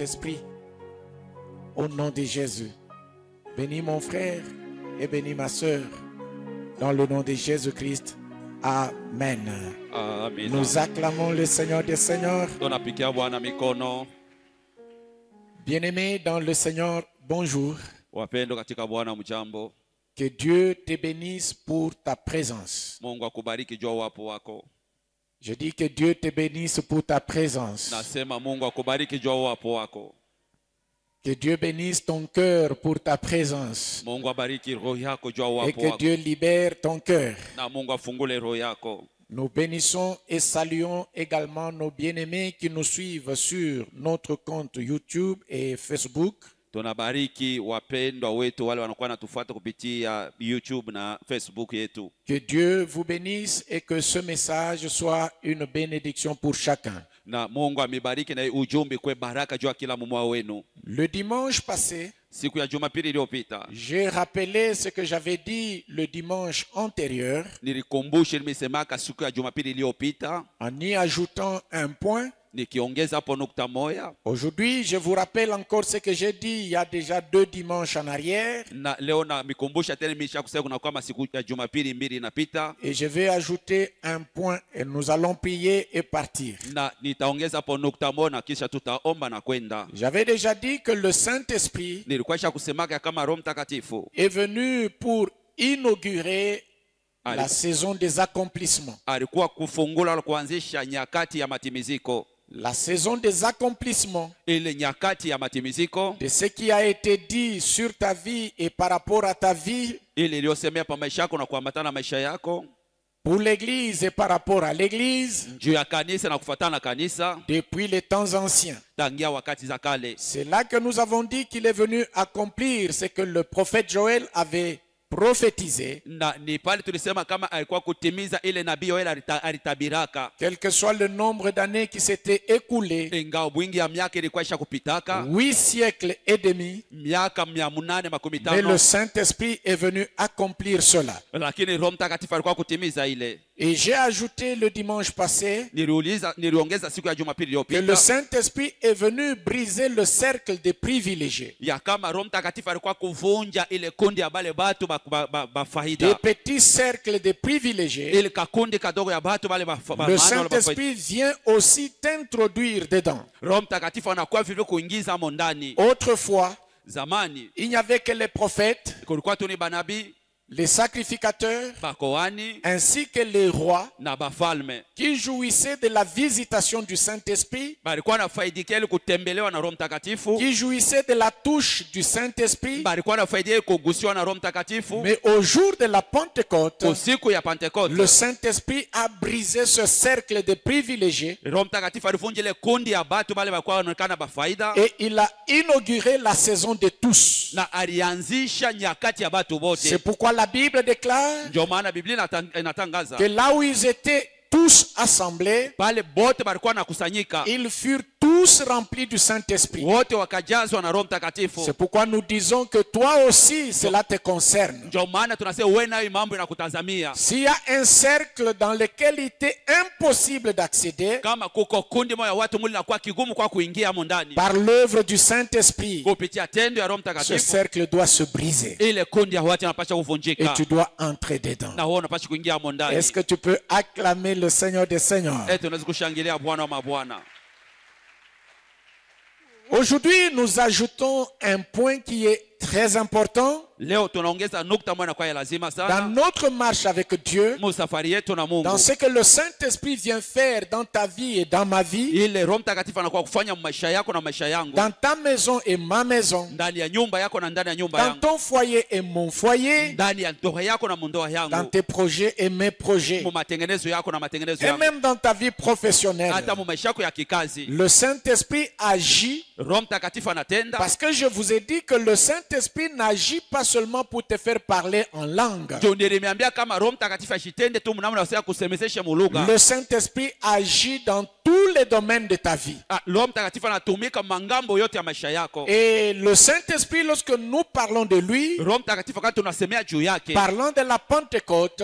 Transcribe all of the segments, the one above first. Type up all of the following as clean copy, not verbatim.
Saint-Esprit. Au nom de Jésus. Bénis mon frère et bénis ma sœur. Dans le nom de Jésus-Christ. Amen. Amen. Nous acclamons le Seigneur des Seigneurs. Bien-aimés dans le Seigneur, bonjour. Wapendwa katika Bwana mjambo. Que Dieu te bénisse pour ta présence. Mungu akubariki juu wapo wako. Je dis que Dieu te bénisse pour ta présence. Nasema Mungu akubariki juu wapo wako. Que Dieu bénisse ton cœur pour ta présence. Mungu abariki roho yako juu wapo Et que wako. Dieu libère ton cœur. Na Mungu afungule roho yako. Nous bénissons et saluons également nos bien-aimés qui nous suivent sur notre compte YouTube et Facebook. Tunabariki wapendwa wetu wale wanakuwa natufuata kupitia YouTube na Facebook yetu. Que Dieu vous bénisse et que ce message soit une bénédiction pour chacun. Na Mungu amebariki na ujumbe kwa baraka juu kila mmoja wenu. Le dimanche passé, siku ya Jumapili iliyopita, j'ai rappelé ce que j'avais dit le dimanche antérieur. Nilikumbusha nimesemaka siku ya Jumapili iliyopita en y ajoutant un point. Nikiongeza hapo nukta moja. Aujourd'hui, je vous rappelle encore ce que j'ai dit il y a déjà 2 dimanches en arrière. Na leo na mikumbusha tena nimeshakusema kuna kama siku ya Jumapili mbili inapita. Et je vais ajouter un point et nous allons prier et partir. Na nitaongeza hapo nukta moja kisha tutaomba na kwenda. J'avais déjà dit que le Saint-Esprit nilikuwa kusemaka kama Roho Mtakatifu est venu pour inaugurer la saison des accomplissements. Alikuwa kufungula kuanzisha nyakati ya matimiziko. La saison des accomplissements ile nyakati ya matimiziko de ce qui a été dit sur ta vie et par rapport à ta vie, ile iliyosemea pa maisha yako na kuambatana na maisha yako, pour l'église et par rapport à l'église, juu ya kanisa na kufuatana na kanisa depuis les temps anciens. tangia wakati za kale. C'est là que nous avons dit qu'il est venu accomplir ce que le prophète Joël avait prophétisé. Na ni pale tulisema kama alikuwa kutimiza ile nabii Yoel alitabiraka. Quel que soit le nombre d'années qui s'étaient écoulées, ingawa wingi ya miaka ilikuwa isha kupitaka 8 siècles et demi, miaka 815, mais le Saint-Esprit est venu accomplir cela. Lakini Roho Mtakatifu alikuwa kutimiza ile. Et j'ai ajouté le dimanche passé niliongeza siku ya Jumapili iliyopita que le Saint-Esprit est venu briser le cercle des privilégiés. Ya kama Roho Mtakatifu alikuwa kuvunja ile kundi ya bale batu ba faida. Des petits cercles de privilégiés. Ile kakundi kadogo ya batu bale ba le Saint-Esprit vient aussi t'introduire dedans. Roho Mtakatifu anakuwa vile kuingiza mo ndani. Autrefois, zamani, il n'y avait que les prophètes, kulikuwa tu ni banabii, les sacrificateurs, bakoani, ainsi que les rois, na bafalme, qui jouissaient de la visitation du Saint-Esprit, balikuwa nafaidikia ile kutembelewa na Roho Mtakatifu, qui jouissaient de la touche du Saint-Esprit, balikuwa nafaidia kugusiwa na Roho Mtakatifu. Mais au jour de la Pentecôte, usiku ya Pentecote, le Saint-Esprit a brisé ce cercle de privilégiés, Roho Mtakatifu alivunja ile kundi ya batu bale balikuwa wanaonekana bafaida, et il a inauguré la saison de tous. Na alianzisha nyakati ya batu bote. C'est pourquoi la Bible déclare que là où ils étaient tous assemblés, ils furent tous remplis du Saint-Esprit. C'est pourquoi nous disons que toi aussi cela te concerne. S'il y a un cercle dans lequel il était impossible d'accéder, par l'œuvre du Saint-Esprit, ce cercle doit se briser. Et tu dois entrer dedans. Est-ce que tu peux acclamer le Seigneur des Seigneurs? Aujourd'hui, nous ajoutons un point qui est très important dans notre marche avec Dieu, dans ce que le Saint-Esprit vient faire dans ta vie et dans ma vie, dans ta maison et ma maison, dans ton foyer et mon foyer, dans tes projets et mes projets, et même dans ta vie professionnelle. Le Saint-Esprit agit parce que je vous ai dit que le Saint-Esprit n'agit pas seulement pour te faire parler en langue. Le Saint-Esprit agit dans tous les domaines de ta vie. Et le Saint-Esprit, lorsque nous parlons de lui, parlons de la Pentecôte,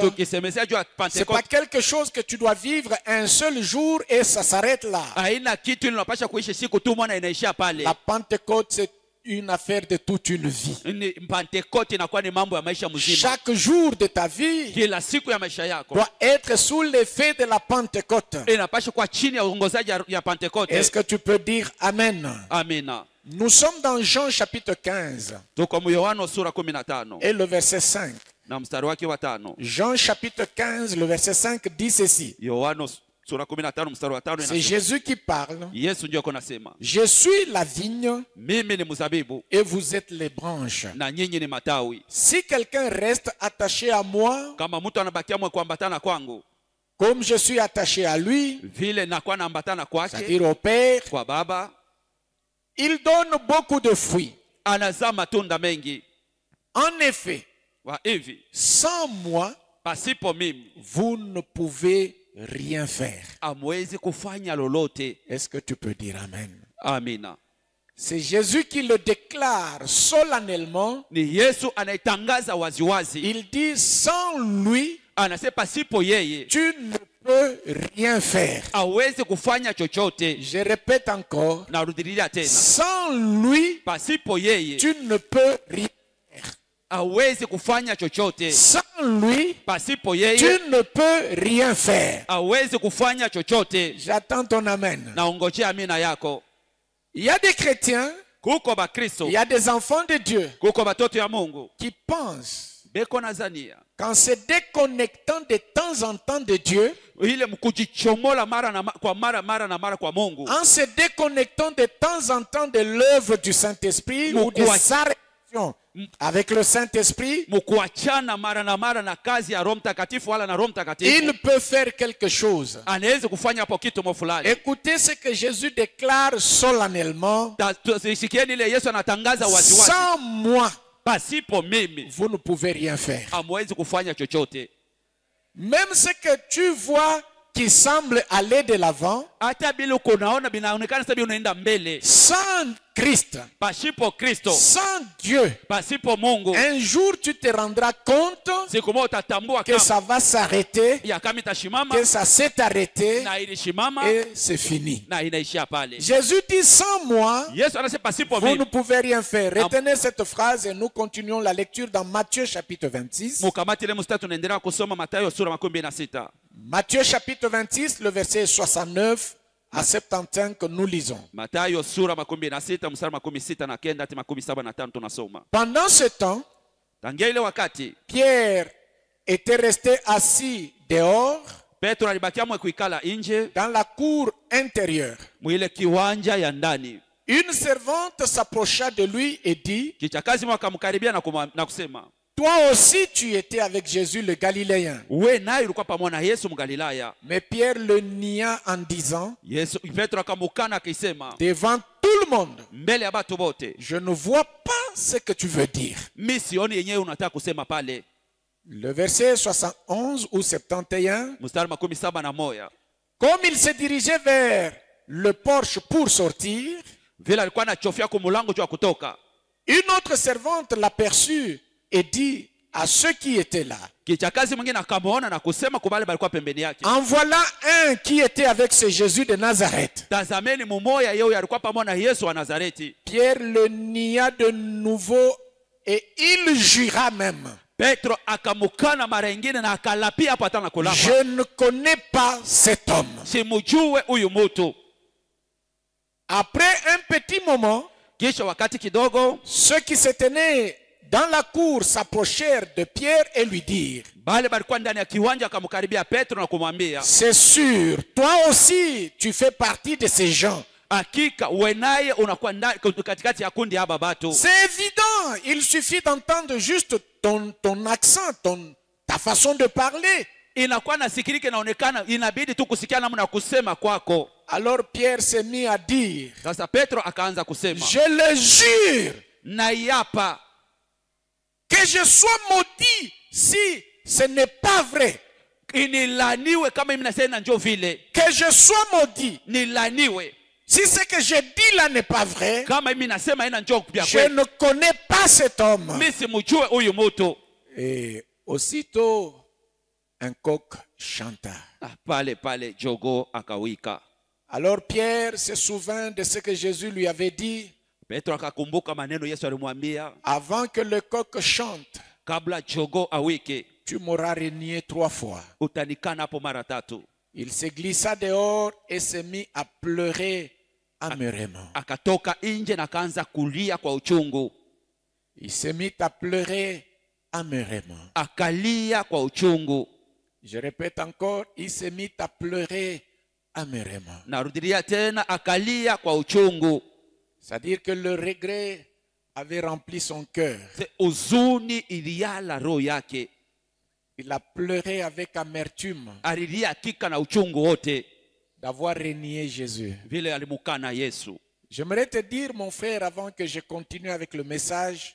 c'est pas quelque chose que tu dois vivre un seul jour et ça s'arrête là. La Pentecôte, c'est une affaire de toute une vie. Chaque jour de ta vie doit être sous l'effet de la Pentecôte. Est-ce que tu peux dire Amen? Nous sommes dans Jean chapitre 15 et le verset 5. Jean chapitre 15, le verset 5 dit ceci. C'est Jésus qui parle. Je suis la vigne et vous êtes les branches. Si quelqu'un reste attaché à moi, comme je suis attaché à lui, c'est-à-dire au Père, il donne beaucoup de fruits. En effet, sans moi, vous ne pouvez rien faire. Est-ce que tu peux dire Amen? Amina. C'est Jésus qui le déclare solennellement. Il dit sans lui, tu ne peux rien faire. Je répète encore. Sans lui, tu ne peux rien faire. Sans lui, tu ne peux rien faire. J'attends ton Amen. Il y a des chrétiens, il y a des enfants de Dieu qui pensent qu'en se déconnectant de temps en temps de Dieu, en se déconnectant de temps en temps de l'œuvre du Saint-Esprit ou de sa relation avec le Saint-Esprit, il peut faire quelque chose. Écoutez ce que Jésus déclare solennellement. Sans moi, vous ne pouvez rien faire. Même ce que tu vois qui semble aller de l'avant, sans Christ, sans Dieu, un jour tu te rendras compte que ça va s'arrêter, que ça s'est arrêté et c'est fini. Jésus dit sans moi, vous ne pouvez rien faire. Retenez cette phrase et nous continuons la lecture dans Matthieu chapitre 26. Matthieu chapitre 26, le verset 69 à 75 que nous lisons. Pendant ce temps, Pierre était resté assis dehors dans la cour intérieure. Une servante s'approcha de lui et dit, toi aussi tu étais avec Jésus le Galiléen. Mais Pierre le nia en disant, devant tout le monde, je ne vois pas ce que tu veux dire. Le verset 71 ou 71. Comme il se dirigeait vers le porche pour sortir, une autre servante l'aperçut et dit à ceux qui étaient là, en voilà un qui était avec ce Jésus de Nazareth. Pierre le nia de nouveau et il jura même, je ne connais pas cet homme. Après un petit moment, ceux qui se tenaient dans la cour s'approchèrent de Pierre et lui dirent, c'est sûr, toi aussi tu fais partie de ces gens. C'est évident, il suffit d'entendre juste ton accent, ta façon de parler. Alors Pierre s'est mis à dire, je le jure, Que je sois maudit si ce n'est pas vrai. Que je sois maudit. Si ce que je dis là n'est pas vrai, je ne connais pas cet homme. Et aussitôt, un coq chanta. Alors Pierre se souvint de ce que Jésus lui avait dit. Avant que le coq chante, tu m'auras renié 3 fois. Il se glissa dehors et se mit à pleurer amèrement. Il se mit à pleurer amèrement. Je répète encore, il se mit à pleurer amèrement. C'est-à-dire que le regret avait rempli son cœur. Il a pleuré avec amertume d'avoir renié Jésus. J'aimerais te dire, mon frère, avant que je continue avec le message,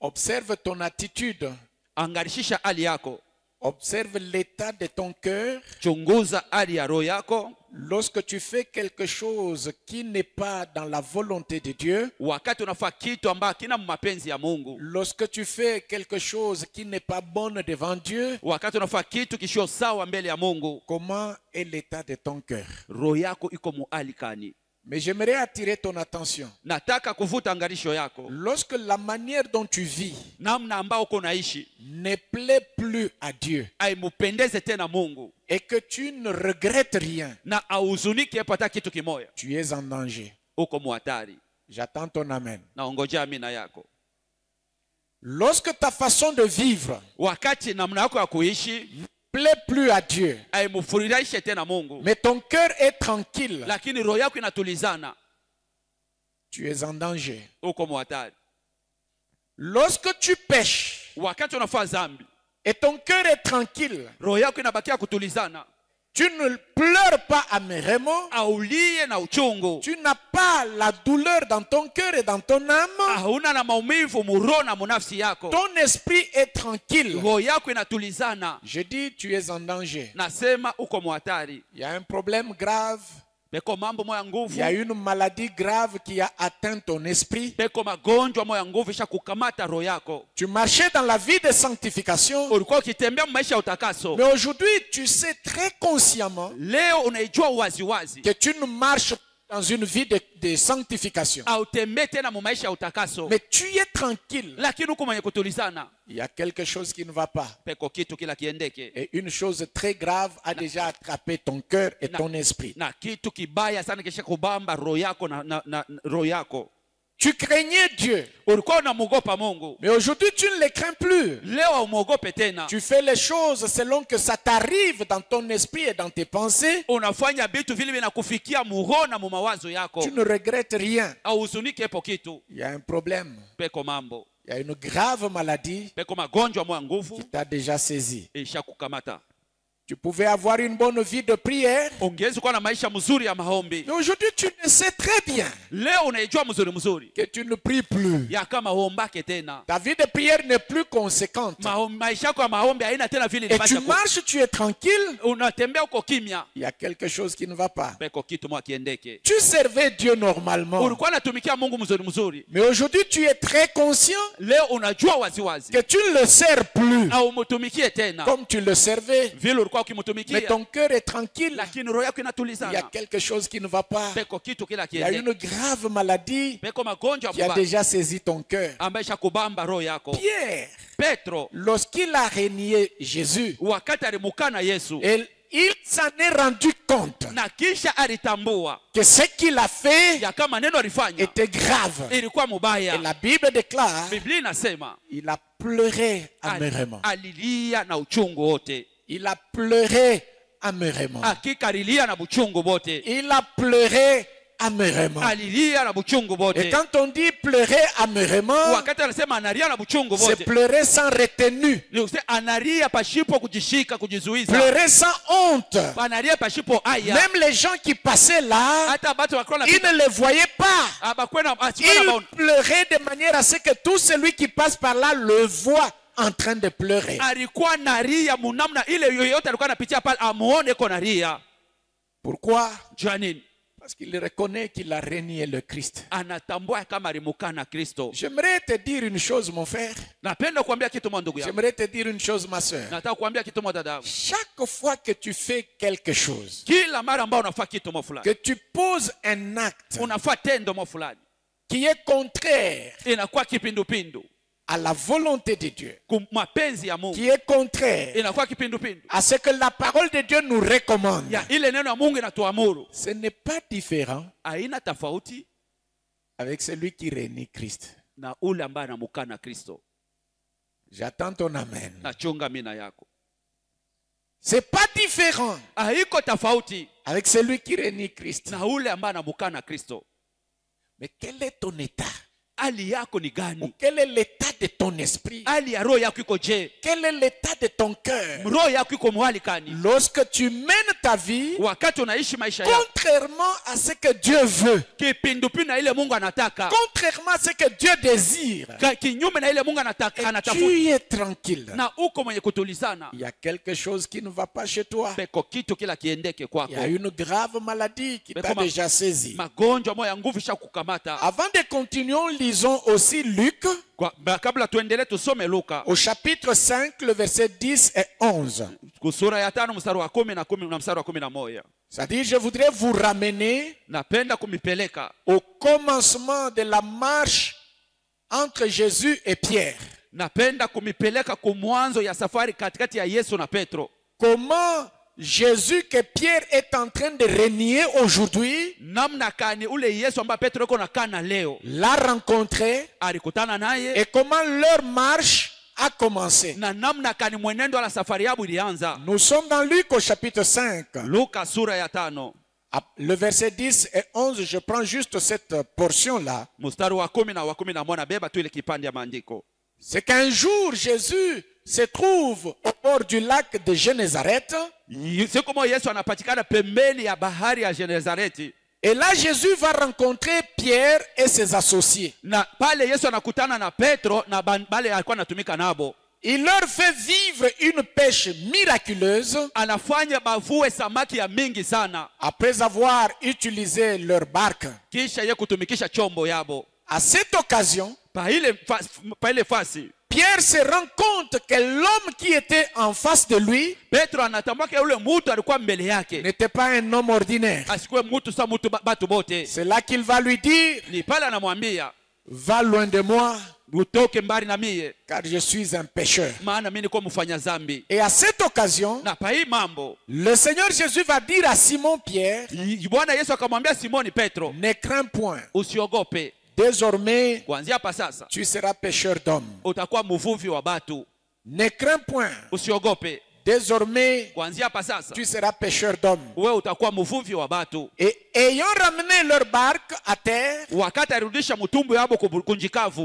observe ton attitude. Observe l'état de ton cœur. Lorsque tu fais quelque chose qui n'est pas dans la volonté de Dieu, lorsque tu fais quelque chose qui n'est pas bonne devant Dieu, comment est l'état de ton cœur? Mais j'aimerais attirer ton attention. Lorsque la manière dont tu vis ne plaît plus à Dieu et que tu ne regrettes rien, tu es en danger. J'attends ton amen. Lorsque ta façon de vivre plaît plus à Dieu, mais ton cœur est tranquille, tu es en danger. Lorsque tu pêches et ton cœur est tranquille, tu ne pleures pas amèrement, tu n'as pas la douleur dans ton cœur et dans ton âme, ton esprit est tranquille. Je dis, tu es en danger. Il y a un problème grave. Il y a une maladie grave qui a atteint ton esprit. Tu marchais dans la vie de sanctification, mais aujourd'hui tu sais très consciemment que tu ne marches pas dans une vie de sanctification. Mais tu es tranquille. Il y a quelque chose qui ne va pas. Et une chose très grave a déjà attrapé ton cœur et ton esprit. Tu craignais Dieu. Mais aujourd'hui, tu ne les crains plus. Tu fais les choses selon que ça t'arrive dans ton esprit et dans tes pensées. Tu ne regrettes rien. Il y a un problème. Il y a une grave maladie qui t'a déjà saisi. Tu pouvais avoir une bonne vie de prière. Mais aujourd'hui, tu ne sais très bien que tu ne pries plus. Ta vie de prière n'est plus conséquente. Et tu marches, tu es tranquille. Il y a quelque chose qui ne va pas. Tu servais Dieu normalement. Mais aujourd'hui, tu es très conscient que tu ne le sers plus comme tu le servais. Mais ton cœur est tranquille. Il y a quelque chose qui ne va pas. Il y a une grave maladie qui a déjà saisi ton cœur. Pierre, lorsqu'il a renié Jésus, il s'en est rendu compte que ce qu'il a fait était grave. Et la Bible déclare il a pleuré amèrement. Il a pleuré amèrement. Il a pleuré amèrement. Et quand on dit pleurer amèrement, c'est pleurer sans retenue. Pleurer sans honte. Même les gens qui passaient là, ils ne les voyaient pas. Ils pleuraient de manière à ce que tout celui qui passe par là le voit en train de pleurer. Pourquoi? Parce qu'il reconnaît qu'il a renié le Christ. J'aimerais te dire une chose, mon frère. J'aimerais te dire une chose, ma soeur. Chaque fois que tu fais quelque chose, que tu poses un acte qui est contraire à la volonté de Dieu, qui est contraire à ce que la parole de Dieu nous recommande, ce n'est pas différent avec celui qui renie Christ. J'attends ton amen. C'est pas différent avec celui qui renie Christ. Mais quel est ton état? Ou quel est l'état de ton esprit? Quel est l'état de ton cœur? Lorsque tu mènes ta vie contrairement à ce que Dieu veut, contrairement à ce que Dieu désire, et tu es tranquille, il y a quelque chose qui ne va pas chez toi. Il y a une grave maladie qui t'a déjà saisi. Avant de continuer, lisons aussi Luc au chapitre 5, le verset 10 et 11. C'est-à-dire, je voudrais vous ramener au commencement de la marche entre Jésus et Pierre. Comment Jésus que Pierre est en train de renier aujourd'hui l'a rencontré et comment leur marche a commencé. Nous sommes dans Luc au chapitre 5. Le verset 10 et 11, je prends juste cette portion-là. C'est qu'un jour, Jésus se trouve au bord du lac de Génézareth. Et là, Jésus va rencontrer Pierre et ses associés. Il leur fait vivre une pêche miraculeuse après avoir utilisé leur barque. À cette occasion, Pierre se rend compte que l'homme qui était en face de lui n'était pas un homme ordinaire. C'est là qu'il va lui dire: va loin de moi, car je suis un pécheur. Et à cette occasion, le Seigneur Jésus va dire à Simon Pierre: ne crains point. Désormais, tu seras pêcheur d'hommes. Ne crains point. Désormais, tu seras pêcheur d'hommes. Et ayant ramené leur barque à terre,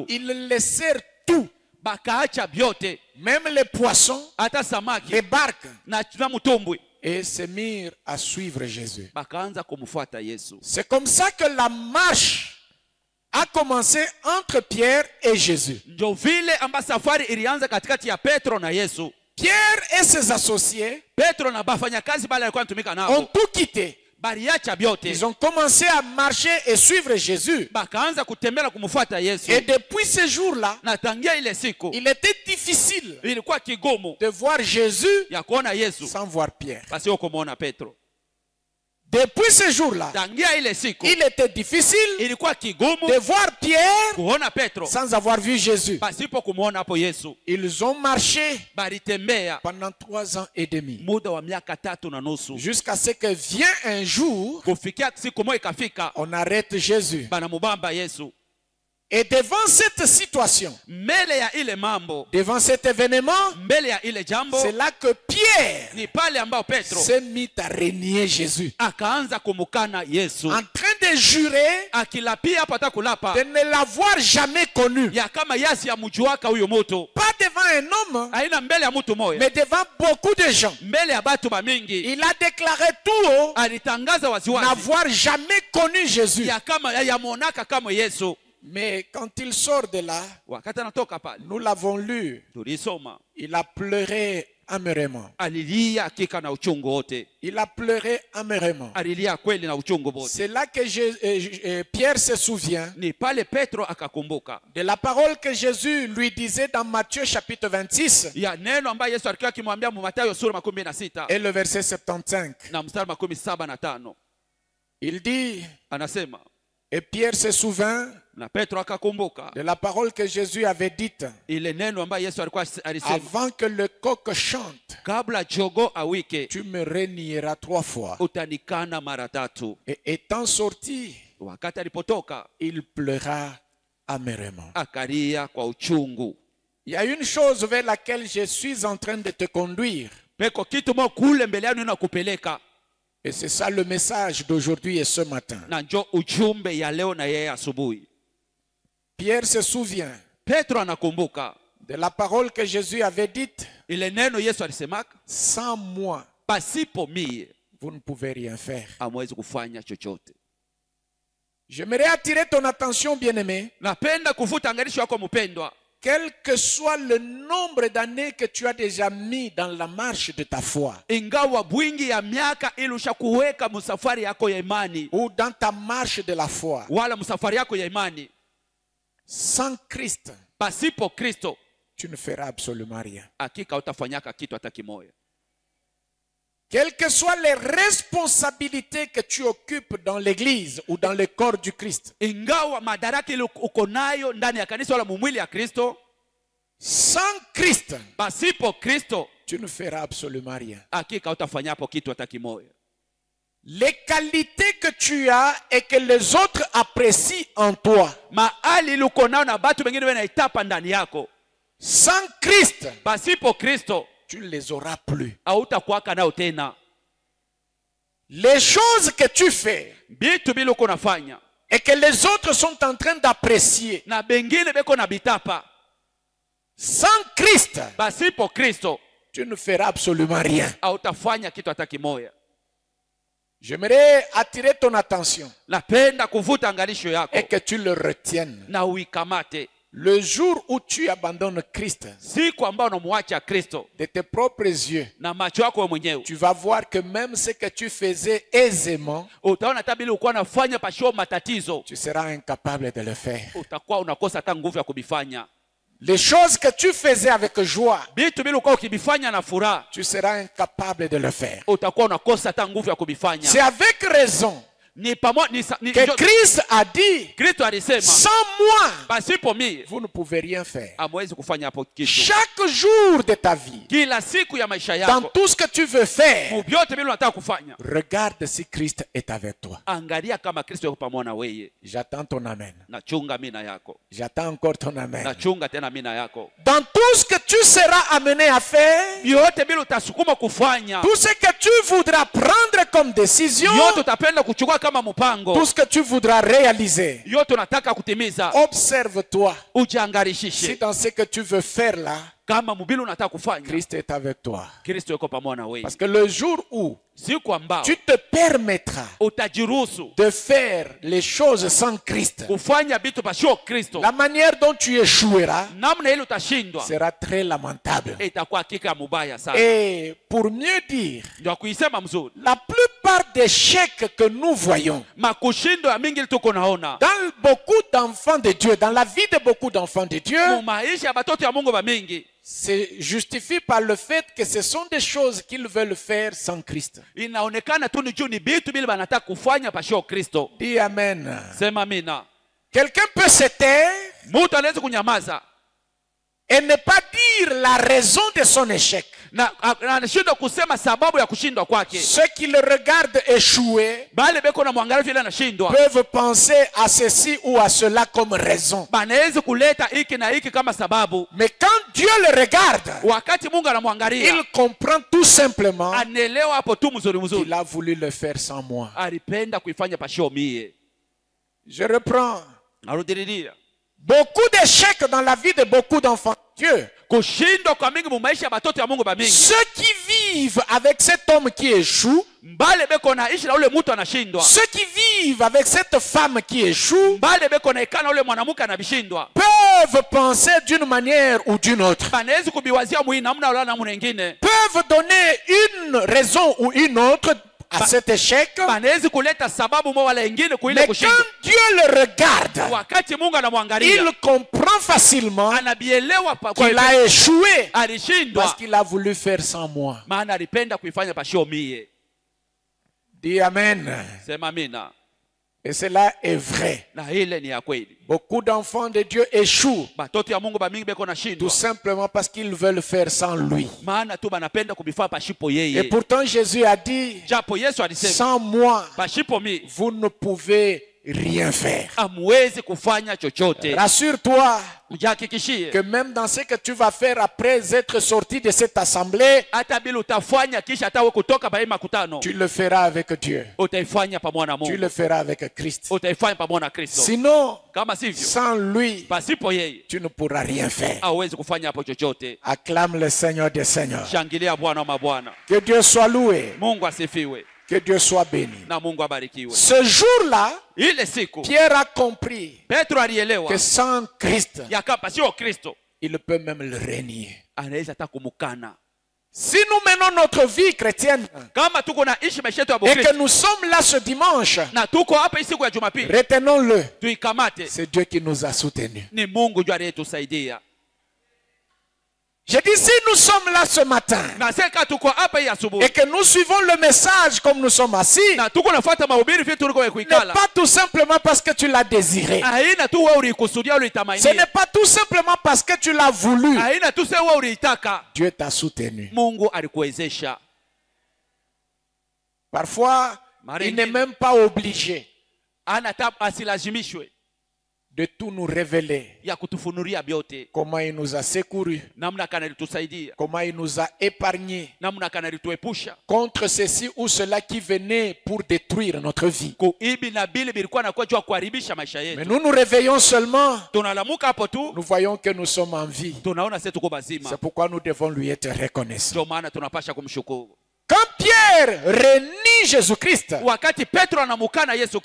ils laissèrent tout. Même les poissons, les barques, et se mirent à suivre Jésus. C'est comme ça que la marche a commencé entre Pierre et Jésus. Pierre et ses associés ont tout quitté. Ils ont commencé à marcher et suivre Jésus. Et depuis ce jour-là, il était difficile de voir Jésus sans voir Pierre. Depuis ce jour-là, il était difficile de voir Pierre sans avoir vu Jésus. Ils ont marché pendant 3 ans et demi. Jusqu'à ce que vient un jour, on arrête Jésus. Et devant cette situation, devant cet événement, c'est là que Pierre s'est mis à renier Jésus. En train de jurer de ne l'avoir jamais connu. Pas devant un homme, mais devant beaucoup de gens. Il a déclaré tout haut n'avoir jamais connu Jésus. Mais quand il sort de là, nous l'avons lu, il a pleuré amèrement. Il a pleuré amèrement. C'est là que Pierre se souvient de la parole que Jésus lui disait dans Matthieu chapitre 26 et le verset 75. Il dit, et Pierre se souvint de la parole que Jésus avait dite avant que le coq chante, tu me renieras 3 fois. Et étant sorti, il pleura amèrement. Il y a une chose vers laquelle je suis en train de te conduire. Et c'est ça le message d'aujourd'hui et ce matin. Pierre se souvient de la parole que Jésus avait dite. Sans moi, vous ne pouvez rien faire. J'aimerais attirer ton attention, bien-aimé. Quel que soit le nombre d'années que tu as déjà mis dans la marche de ta foi, ou dans ta marche de la foi, sans Christ, tu ne feras absolument rien. Quelles que soient les responsabilités que tu occupes dans l'église ou dans le corps du Christ, sans Christ, tu ne feras absolument rien. Les qualités que tu as et que les autres apprécient en toi, sans Christ, tu ne les auras plus. Les choses que tu fais et que les autres sont en train d'apprécier, sans Christ, tu ne feras absolument rien. J'aimerais attirer ton attention et que tu le retiennes. Le jour où tu abandonnes Christ de tes propres yeux, tu vas voir que même ce que tu faisais aisément, tu seras incapable de le faire. Les choses que tu faisais avec joie, tu seras incapable de le faire. C'est avec raison que Christ a dit, sans moi, vous ne pouvez rien faire. Chaque jour de ta vie, dans tout ce que tu veux faire, regarde si Christ est avec toi. J'attends ton amen. J'attends encore ton amen. Dans tout ce que tu seras amené à faire, tout ce que tu voudras prendre comme décision, tout ce que tu voudras réaliser, observe-toi. Si dans ce que tu veux faire là, Christ est avec toi. Parce que le jour où tu te permettras de faire les choses sans Christ, la manière dont tu échoueras sera très lamentable. Et pour mieux dire, la plupart des chèques que nous voyons dans beaucoup d'enfants de Dieu, dans la vie de beaucoup d'enfants de Dieu, se justifie par le fait que ce sont des choses qu'ils veulent faire sans Christ. Dis amen. Quelqu'un peut se taire et ne pas dire la raison de son échec. Ceux qui le regardent échouer peuvent penser à ceci ou à cela comme raison. Mais quand Dieu le regarde, il comprend tout simplement qu'il a voulu le faire sans moi. Je reprends. Beaucoup d'échecs dans la vie de beaucoup d'enfants de Dieu. Ceux qui vivent avec cet homme qui échoue, ceux qui vivent avec cette femme qui échoue, peuvent penser d'une manière ou d'une autre, peuvent donner une raison ou une autre à cet échec. Mais quand Dieu le regarde, il comprend facilement qu'il a échoué parce qu'il a voulu faire sans moi. Dis Amen. Et cela est vrai. Beaucoup d'enfants de Dieu échouent tout simplement parce qu'ils veulent faire sans lui. Et pourtant Jésus a dit, sans moi, vous ne pouvez rien faire. Rassure-toi que même dans ce que tu vas faire après être sorti de cette assemblée, tu le feras avec Dieu. Tu le feras avec Christ. Sinon, sans lui, tu ne pourras rien faire. Acclame le Seigneur des Seigneurs. Que Dieu soit loué. Que Dieu soit béni. Ce jour-là, Pierre a compris que sans Christ, il peut même le régner. Si nous menons notre vie chrétienne et que nous sommes là ce dimanche, retenons-le. C'est Dieu qui nous a soutenus. Je dis, si nous sommes là ce matin et que nous suivons le message comme nous sommes assis, n'est pas tout simplement parce que tu l'as désiré. Ce n'est pas tout simplement parce que tu l'as voulu. Dieu t'a soutenu. Parfois, il n'est même pas obligé de tout nous révéler. Comment il nous a secourus, comment il nous a épargnés contre ceci ou cela qui venait pour détruire notre vie. Mais nous nous réveillons seulement, nous voyons que nous sommes en vie. C'est pourquoi nous devons lui être reconnaissants. Quand Pierre renie Jésus-Christ,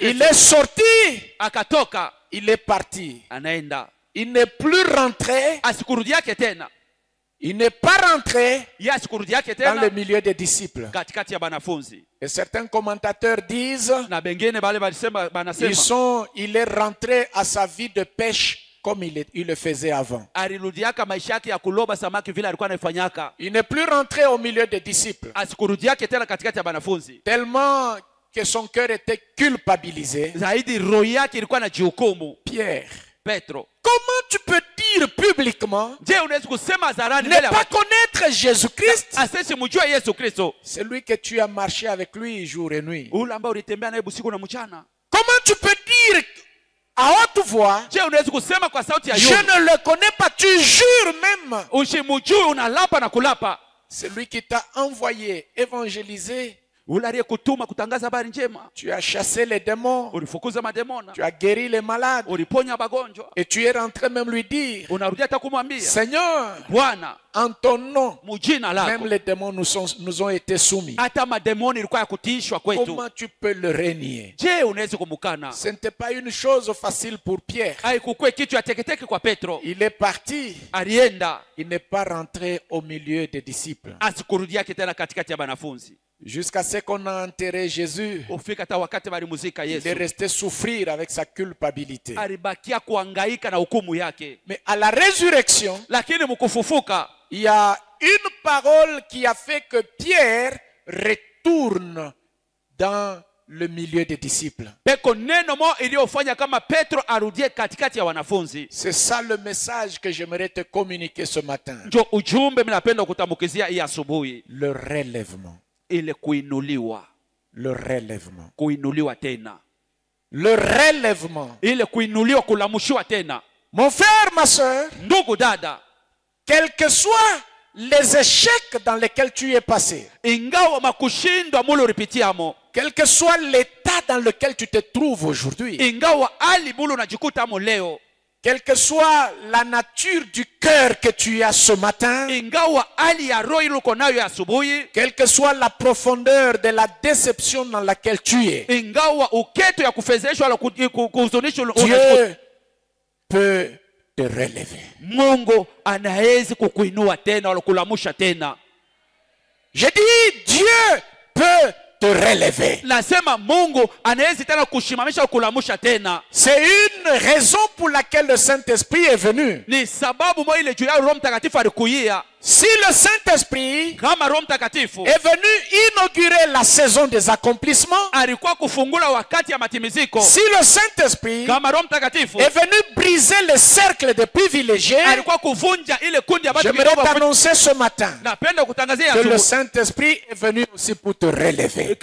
il est sorti, il est parti. Il n'est plus rentré. Il n'est pas rentré dans le milieu des disciples. Et certains commentateurs disent, il est rentré à sa vie de pêche comme il le faisait avant. Il n'est plus rentré au milieu des disciples. Tellement que son cœur était culpabilisé. Pierre, comment tu peux dire publiquement ne pas connaître Jésus-Christ, celui que tu as marché avec lui jour et nuit? Comment tu peux dire à haute voix, je ne le connais pas, tu jures même? Celui qui t'a envoyé évangéliser, tu as chassé les démons, tu as guéri les malades, et tu es rentré même lui dire, Seigneur, en ton nom, même les démons nous ont été soumis. Comment tu peux le régner? Ce n'était pas une chose facile pour Pierre. Il est parti. Il n'est pas rentré au milieu des disciples. Jusqu'à ce qu'on a enterré Jésus, il est resté souffrir avec sa culpabilité. Mais à la résurrection, il y a une parole qui a fait que Pierre retourne dans le milieu des disciples. C'est ça le message que j'aimerais te communiquer ce matin. Le relèvement. Le relèvement. Le relèvement. Mon frère, ma soeur, quels que soient les échecs dans lesquels tu es passé, Quel que soit l'état dans lequel tu te trouves aujourd'hui, quelle que soit la nature du cœur que tu as ce matin, quelle que soit la profondeur de la déception dans laquelle tu es, Dieu peut te relever. Je dis, Dieu peut te relever. C'est une raison pour laquelle le Saint-Esprit est venu. Si le Saint-Esprit est venu inaugurer la saison des accomplissements, si le Saint-Esprit est venu briser le cercle des privilégiés, j'aimerais t'annoncer ce matin que le Saint-Esprit est venu aussi pour te relever.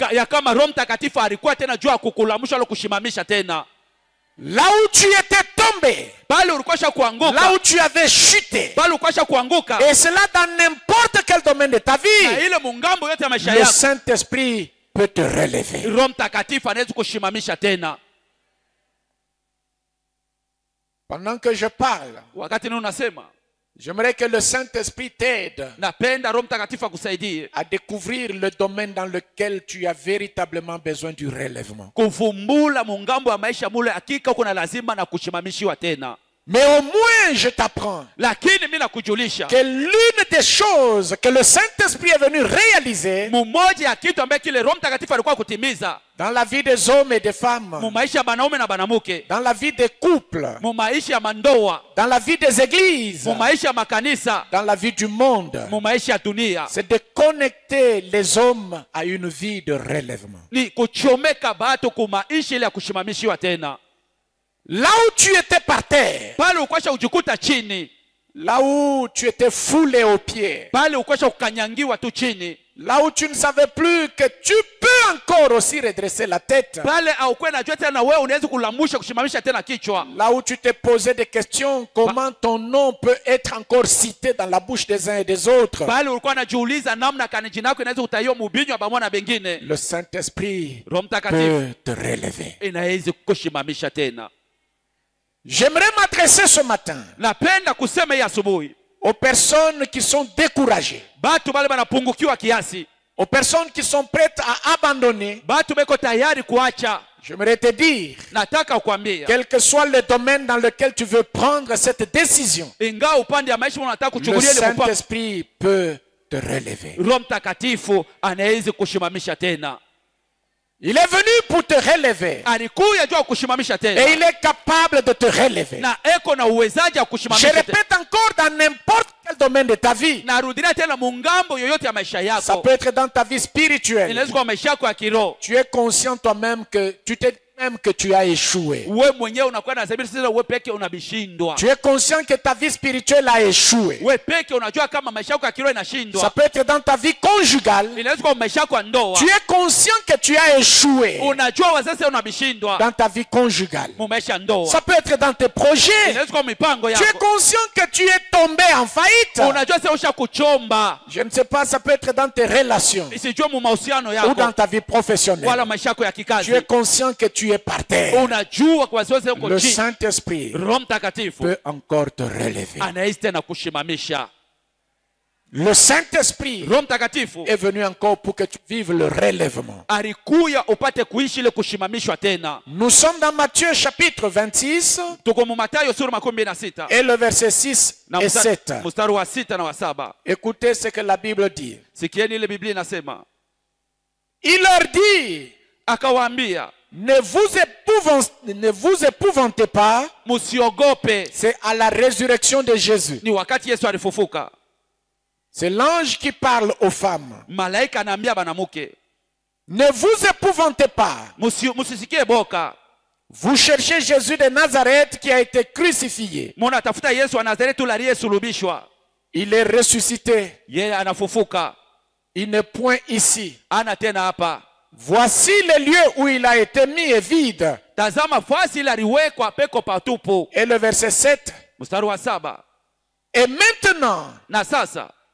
Là où tu étais tombé, là où tu avais chuté, et cela dans n'importe quel domaine de ta vie, le Saint-Esprit peut te relever. Pendant que je parle, j'aimerais que le Saint-Esprit t'aide à découvrir le domaine dans lequel tu as véritablement besoin du relèvement. Mais au moins je t'apprends que l'une des choses que le Saint-Esprit est venu réaliser dans la vie des hommes et des femmes, dans la vie des couples, dans la vie des églises, dans la vie du monde, c'est de connecter les hommes à une vie de relèvement. Là où tu étais par terre, là où tu étais foulé aux pieds, là où tu ne savais plus que tu peux encore aussi redresser la tête, là où tu t'es posé des questions, comment ton nom peut être encore cité dans la bouche des uns et des autres, le Saint-Esprit peut te relever. J'aimerais m'adresser ce matin aux personnes qui sont découragées, aux personnes qui sont prêtes à abandonner. J'aimerais te dire, quel que soit le domaine dans lequel tu veux prendre cette décision, le Saint-Esprit peut te relever. Il est venu pour te relever. Et il est capable de te relever. Je répète encore, dans n'importe quel domaine de ta vie. Ça peut être dans ta vie spirituelle. Tu es conscient toi-même que tu as échoué. Tu es conscient que ta vie spirituelle a échoué. Ça peut être dans ta vie conjugale. Tu es conscient que tu as échoué dans ta vie conjugale. Ça peut être dans tes projets. Tu es conscient que tu es tombé en faillite. Je ne sais pas, ça peut être dans tes relations ou dans ta vie professionnelle. Tu es conscient que tu es par terre. Le Saint-Esprit peut encore te relever. Le Saint-Esprit est venu encore pour que tu vives le relèvement. Nous sommes dans Matthieu chapitre 26 et le verset 6 et 7. Écoutez ce que la Bible dit. Il leur dit, ne vous épouvantez pas. C'est à la résurrection de Jésus. C'est l'ange qui parle aux femmes. Ne vous épouvantez pas. Vous cherchez Jésus de Nazareth qui a été crucifié. Il est ressuscité. Il n'est point ici. Voici le lieu où il a été mis est vide. Et le verset 7. Et maintenant,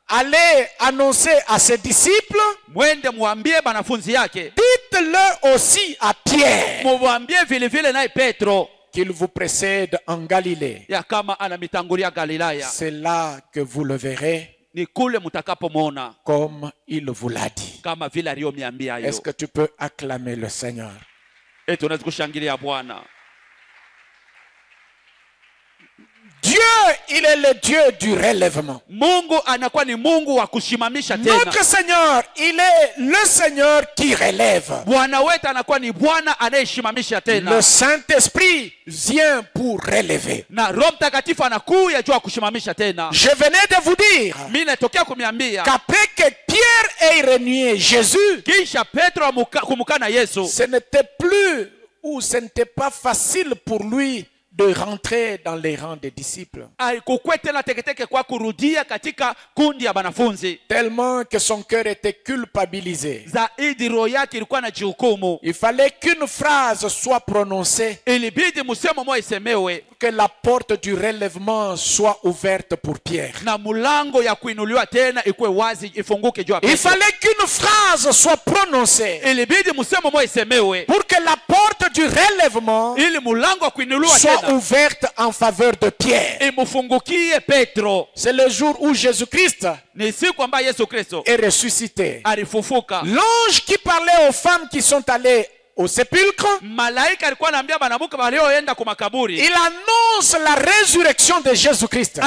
allez annoncer à ses disciples, mwende muambie banafunzi yake, dites-le aussi à Pierre, muambie vile vile naye Petro, qu'il vous précède en Galilée. ya kama anamitangulia Galilaya. C'est là que vous le verrez, ni kule mutakapomwona comme il vous l'a dit. kama vile aliyomiambia yo. Est-ce que tu peux acclamer le Seigneur? Eti unaweza kushangilia Bwana. Dieu, il est le Dieu du relèvement. Mungu anakuwa ni Mungu wa kushimamisha tena. Notre Seigneur, il est le Seigneur qui relève. Bwana wetu anakuwa ni Bwana anayeshimamisha tena. Le Saint-Esprit vient pour relever. Na Roho Mtakatifu anakuja juu ya kushimamisha tena. Je venais de vous dire, mimi natokea kumiambia, qu'après que Pierre ait renié Jésus, kisha Petro kumkana Yesu, ce n'était plus ou ce n'était pas facile pour lui de rentrer dans les rangs des disciples. Tellement que son cœur était culpabilisé. Il fallait qu'une phrase soit prononcée, que la porte du relèvement soit ouverte pour Pierre. Il fallait qu'une phrase soit prononcée pour que la porte du relèvement soit ouverte en faveur de Pierre. C'est le jour où Jésus-Christ est ressuscité. L'ange qui parlait aux femmes qui sont allées au sépulcre, il annonce la résurrection de Jésus-Christ. Et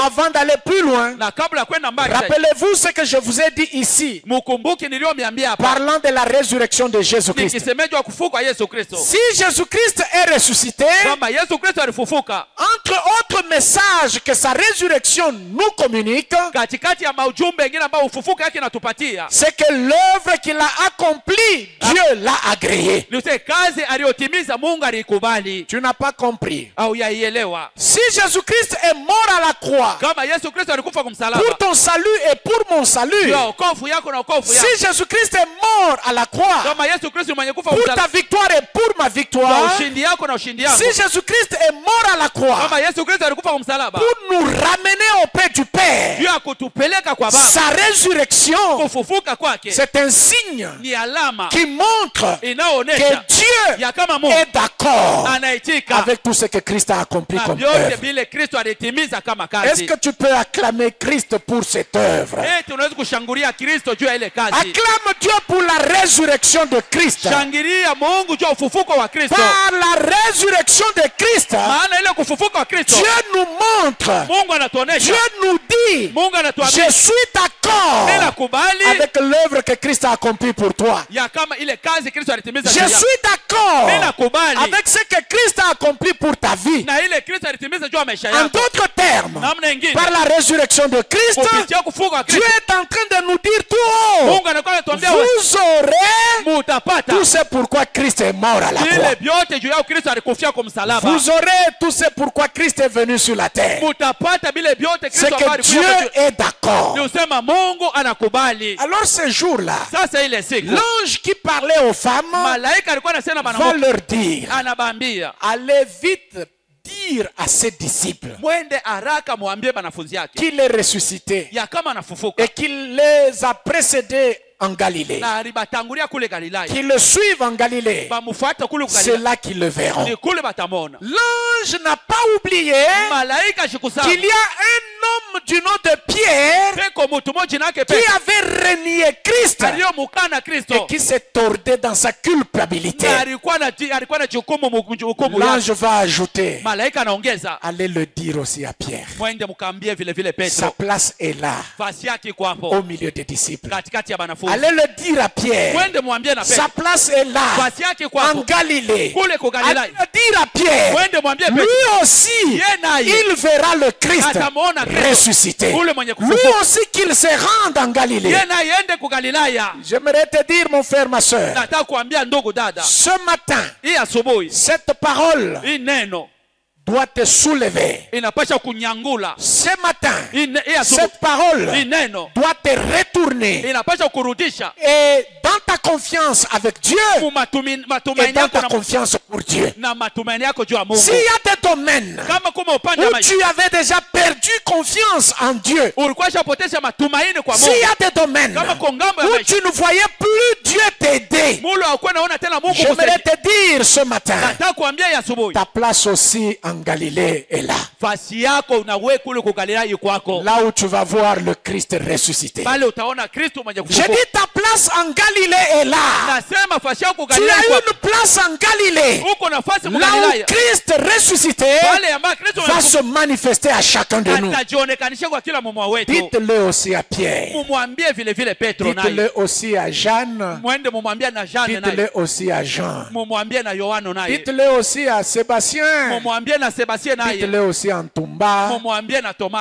avant d'aller plus loin, rappelez-vous ce que je vous ai dit ici, parlant de la résurrection de Jésus-Christ. Si Jésus-Christ est ressuscité, entre autres messages que sa résurrection nous communique, c'est que l'œuvre qu'il a accomplie, Dieu l'a agréé. Tu n'as pas compris. Si Jésus-Christ est mort à la croix pour ton salut et pour mon salut, si Jésus-Christ est mort à la croix pour ta victoire et pour ma victoire, si Jésus-Christ est mort à la croix pour nous ramener auprès du Père, sa résurrection, c'est un signe qui montre que Dieu est d'accord avec tout ce que Christ a accompli comme œuvre. Est-ce que tu peux acclamer Christ pour cette œuvre? Acclame Dieu pour la résurrection de Christ. Par la résurrection de Christ, Dieu nous montre, Dieu nous dit, je suis d'accord avec l'œuvre que Christ a accomplie pour toi. Je suis d'accord avec ce que Christ a accompli pour ta vie. En d'autres termes, par la résurrection de Christ, Dieu est en train de nous dire tout haut, vous aurez tout ce pourquoi Christ est mort à la croix. Vous aurez tout ce pourquoi Christ est venu sur la terre. C'est que Dieu est d'accord. Alors ce jour-là, l'ange qui parlait aux femmes va leur dire, allez vite dire à ses disciples qu'il est ressuscité et qu'il les a précédés en Galilée, qu'ils le suivent en Galilée. C'est là qu'ils le verront. L'ange n'a pas oublié qu'il y a un homme du nom de Pierre qui avait renié Christ et qui s'est tordé dans sa culpabilité. L'ange va ajouter, allez le dire aussi à Pierre. Sa place est là, au milieu des disciples. Allez le dire à Pierre. Sa place est là, en Galilée. Allez le dire à Pierre. Lui aussi, il verra le Christ ressuscité. Lui aussi qu'il se rende en Galilée. J'aimerais te dire, mon frère, ma soeur, ce matin, cette parole doit te soulever. Ce matin, cette parole doit te retourner. Et dans ta confiance avec Dieu et dans ta confiance pour Dieu. S'il y a des domaines où tu avais déjà perdu confiance en Dieu, s'il y a des domaines où tu ne voyais plus Dieu t'aider, j'aimerais te dire ce matin, ta place aussi en Galilée est là. Là où tu vas voir le Christ ressuscité. J'ai dit ta place en Galilée est là. Tu as une place en Galilée. Là où Christ ressuscité va se manifester à chacun de nous. Dites-le aussi à Pierre. Dites-le aussi à Jeanne. Dites-le aussi à Jean. Dites-le aussi à Sébastien. Dites-le aussi à Ntumba.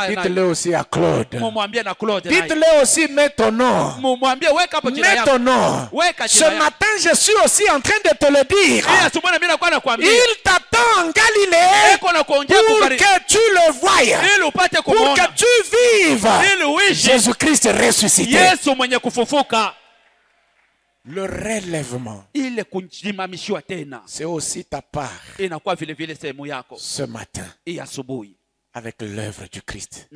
Dites-le aussi à Claude. Dites-le aussi, mets ton nom. Mets ton nom. Ce matin, je suis aussi en train de te le dire. Il t'attend en Galilée pour que tu le voies, pour que tu vives Jésus-Christ ressuscité. Le relèvement, c'est aussi ta part ce matin. Avec l'œuvre du Christ,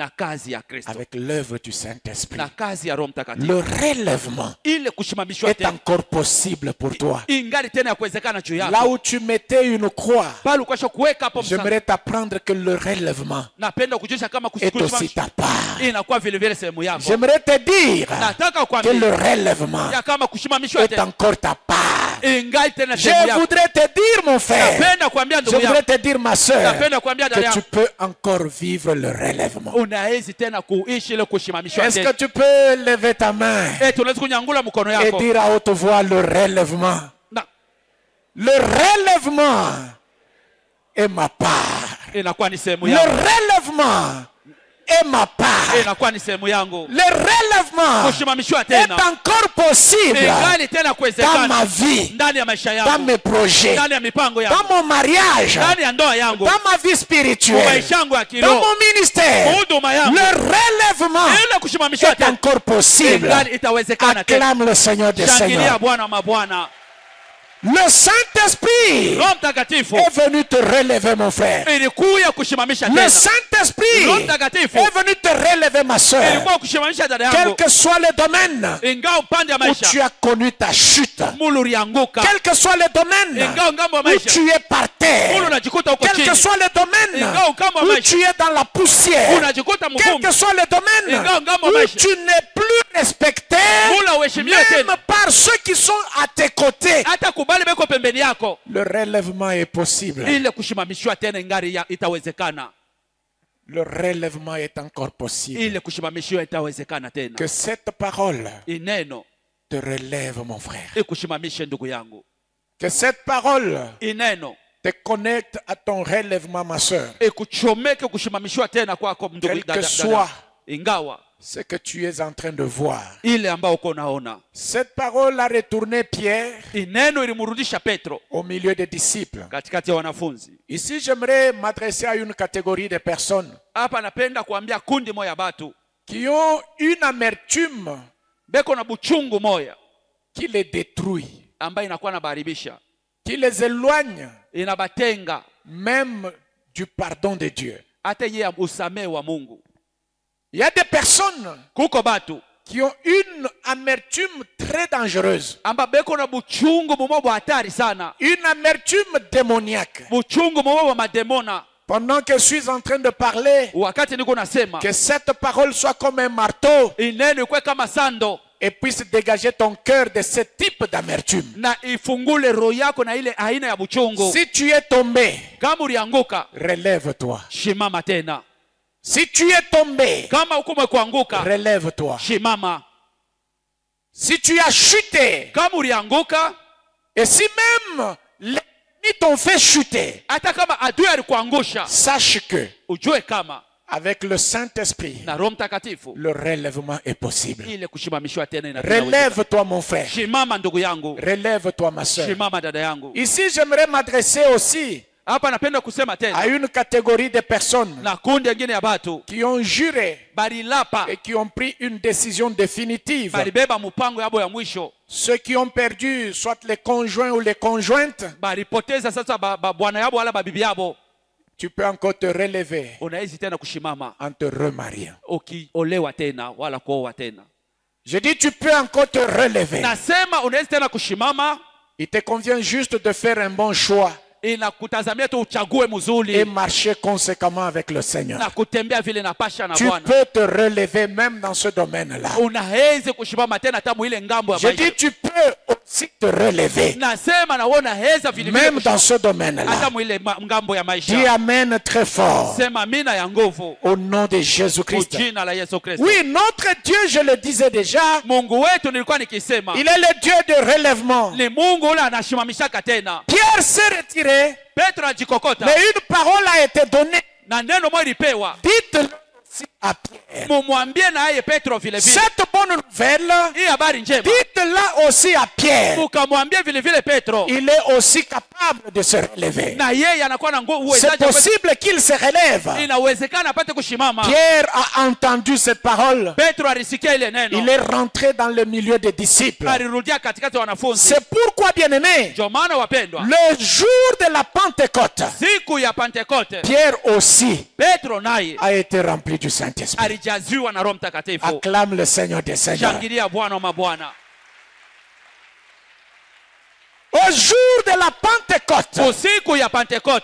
avec l'œuvre du Saint-Esprit, le relèvement est encore possible pour toi. Là où tu mettais une croix, j'aimerais t'apprendre que le relèvement est aussi ta part. J'aimerais te dire que le relèvement est encore ta part. Je voudrais te dire, mon frère, je voudrais te dire, ma soeur, que tu peux encore vivre le relèvement. Est-ce que tu peux lever ta main et dire à haute voix le relèvement? Le relèvement est ma part. Le relèvement est ma part. Le relèvement est encore possible dans ma vie, dans mes projets, dans mon mariage, dans ma vie spirituelle, dans mon ministère. Le relèvement est encore possible. Acclame le Seigneur des Seigneurs. Le Saint-Esprit est venu te relever, mon frère. Le Saint-Esprit est venu te relever, ma soeur. Quel que soit le domaine où tu as connu ta chute, quel que soit le domaine où tu es par terre, quel que soit le domaine où tu es dans la poussière, quel que soit le domaine où tu n'es plus respecté, même par ceux qui sont à tes côtés, le relèvement est possible. Le relèvement est encore possible. Que cette parole te relève, mon frère. Que cette parole te connecte à ton relèvement, ma soeur. Quel que soit ce que tu es en train de voir. Cette parole a retourné Pierre au milieu des disciples. Ici, j'aimerais m'adresser à une catégorie de personnes qui ont une amertume qui les détruit, qui les éloigne même du pardon de Dieu. Il y a des personnes qui ont une amertume très dangereuse. Une amertume démoniaque. Pendant que je suis en train de parler, que cette parole soit comme un marteau et puisse dégager ton cœur de ce type d'amertume. Si tu es tombé, relève-toi. Si tu es tombé, relève-toi. Si tu as chuté, et si même les ennemis t'ont fait chuter, sache que avec le Saint-Esprit, le relèvement est possible. Relève-toi, mon frère. Relève-toi, ma soeur. Ici, j'aimerais m'adresser aussi à une catégorie de personnes qui ont juré et qui ont pris une décision définitive. Ceux qui ont perdu soit les conjoints ou les conjointes, tu peux encore te relever en te remariant. Je dis tu peux encore te relever. Il te convient juste de faire un bon choix et marcher conséquemment avec le Seigneur. Tu peux te relever même dans ce domaine-là. Je dis tu peux aussi te relever même dans ce domaine-là. Dis Amen très fort au nom de Jésus-Christ. Oui, notre Dieu, je le disais déjà, il est le Dieu de relèvement. Pierre s'est retiré, mais une parole a été donnée. Dites-le à Pierre. Cette bonne nouvelle, dites-la aussi à Pierre. Il est aussi capable de se relever. C'est possible qu'il se relève. Pierre a entendu cette parole. Il est rentré dans le milieu des disciples. C'est pourquoi, bien-aimé, le jour de la Pentecôte, Pierre aussi a été rempli du Saint-Esprit. Acclame le Seigneur des Seigneurs. Au jour de la Pentecôte,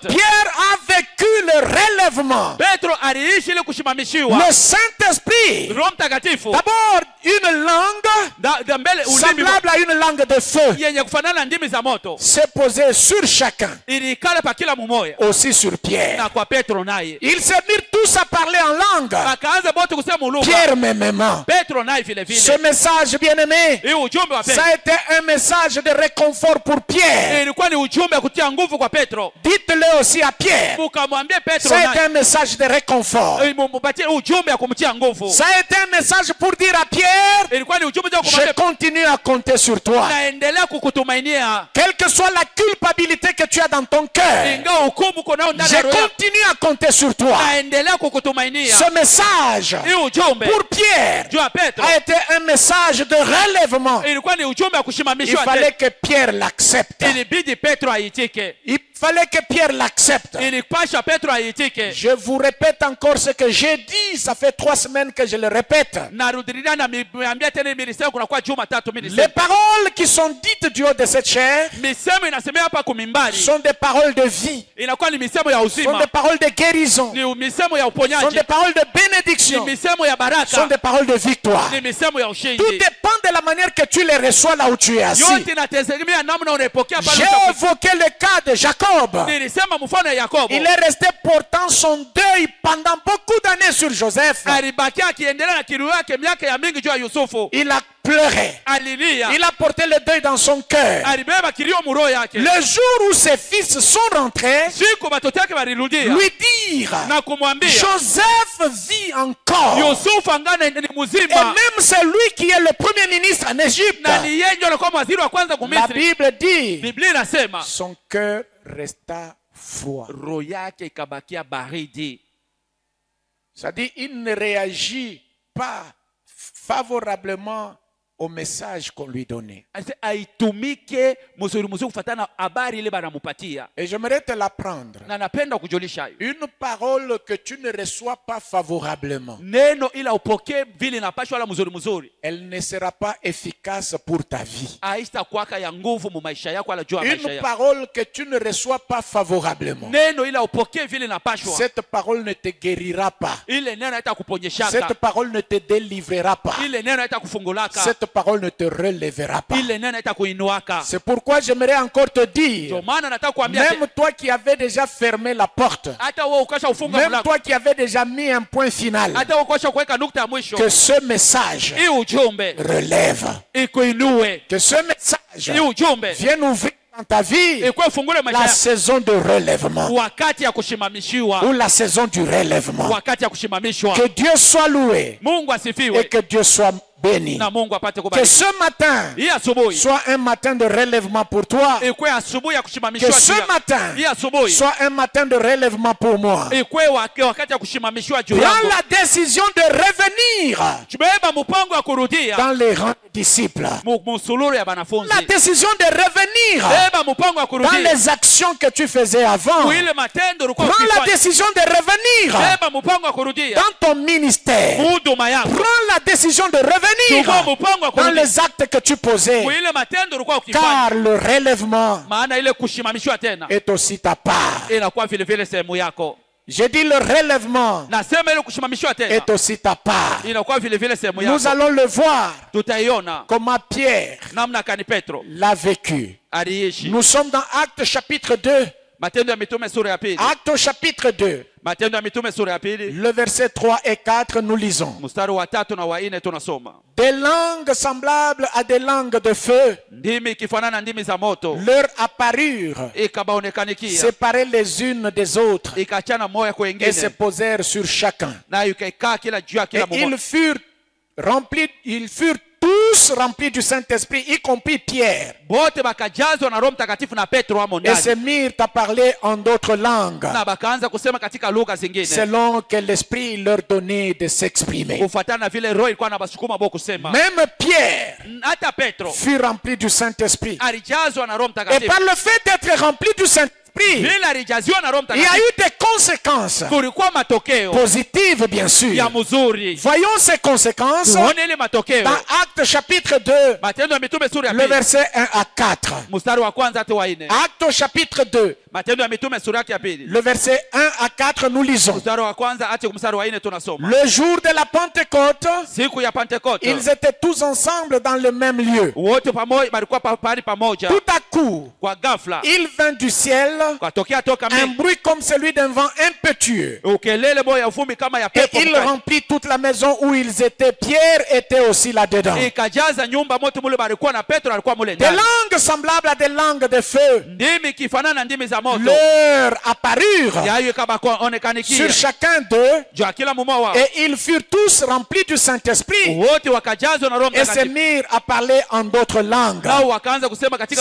Pierre a vécu le relèvement. Le Saint-Esprit, d'abord une langue semblable à une langue de feu, s'est posée sur chacun, aussi sur Pierre. Ils se mirent tous à parler en langue, Pierre mêmement. Ce message, bien-aimé, ça a été un message de réconfort pour Pierre. Dites-le aussi à Pierre. Ça a été un message de réconfort. Ça a été un message pour dire à Pierre, je continue à compter sur toi. Quelle que soit la culpabilité que tu as dans ton cœur, je continue à compter sur toi. Ce message pour Pierre a été un message de relèvement. Il fallait que Pierre l'accepte. Il fallait que Pierre l'accepte. Je vous répète encore ce que j'ai dit. Ça fait 3 semaines que je le répète. Les paroles qui sont dites du haut de cette chair sont des paroles de vie, sont des paroles de guérison, sont des paroles de bénédiction, sont des paroles de victoire. Tout dépend de la manière que tu les reçois là où tu es assis. J'ai évoqué le cas de Jacob. Il est resté portant son deuil pendant beaucoup d'années sur Joseph. Il a pleuré. Il a porté le deuil dans son cœur. Le jour où ses fils sont rentrés, lui dire, Joseph vit encore. Et même c'est lui qui est le premier ministre en Égypte. La Bible dit, son cœur resta froid. C'est-à-dire, il ne réagit pas favorablement au message qu'on lui donnait. Et j'aimerais te l'apprendre. Une parole que tu ne reçois pas favorablement, elle ne sera pas efficace pour ta vie. Une parole que tu ne reçois pas favorablement, cette parole ne te guérira pas. Cette parole ne te délivrera pas. Cette parole ne te relèvera pas. C'est pourquoi j'aimerais encore te dire, même toi qui avais déjà fermé la porte, même toi qui avais déjà mis un point final, que ce message relève, que ce message vienne ouvrir dans ta vie la saison de relèvement ou la saison du relèvement. Que Dieu soit loué et que Dieu soit béni. Que ce matin soit un matin de relèvement pour toi. Que ce matin soit un matin de relèvement pour moi. Prends la décision de revenir dans les rangs des disciples. La décision de revenir dans les actions que tu faisais avant. Prends la décision de revenir dans ton ministère. Prends la décision de revenir dans les actes que tu posais. Car le relèvement est aussi ta part. J'ai dit le relèvement est aussi ta part. Nous allons le voir comment Pierre l'a vécu. Nous sommes dans Actes chapitre 2. Actes chapitre 2. Le verset 3 et 4, nous lisons. Des langues semblables à des langues de feu leur apparurent, séparées les unes des autres, et se posèrent sur chacun. Et ils furent tous remplis du Saint-Esprit, y compris Pierre, et se mirent à parler en d'autres langues, selon que l'Esprit leur donnait de s'exprimer. Même Pierre fut rempli du Saint-Esprit. Et par le fait d'être rempli du Saint-Esprit, il y a eu des conséquences positives, bien sûr. Voyons ces conséquences dans Actes chapitre 2, le verset 1 à 4. Actes chapitre 2, le verset 1 à 4, nous lisons. Le jour de la Pentecôte, ils étaient tous ensemble dans le même lieu. Tout à coup, il vint du ciel un bruit comme celui d'un vent impétueux, et il remplit toute la maison où ils étaient. Pierre était aussi là-dedans. Des langues semblables à des langues de feu leur apparurent sur chacun d'eux, et ils furent tous remplis du Saint-Esprit et se mirent à parler en d'autres langues,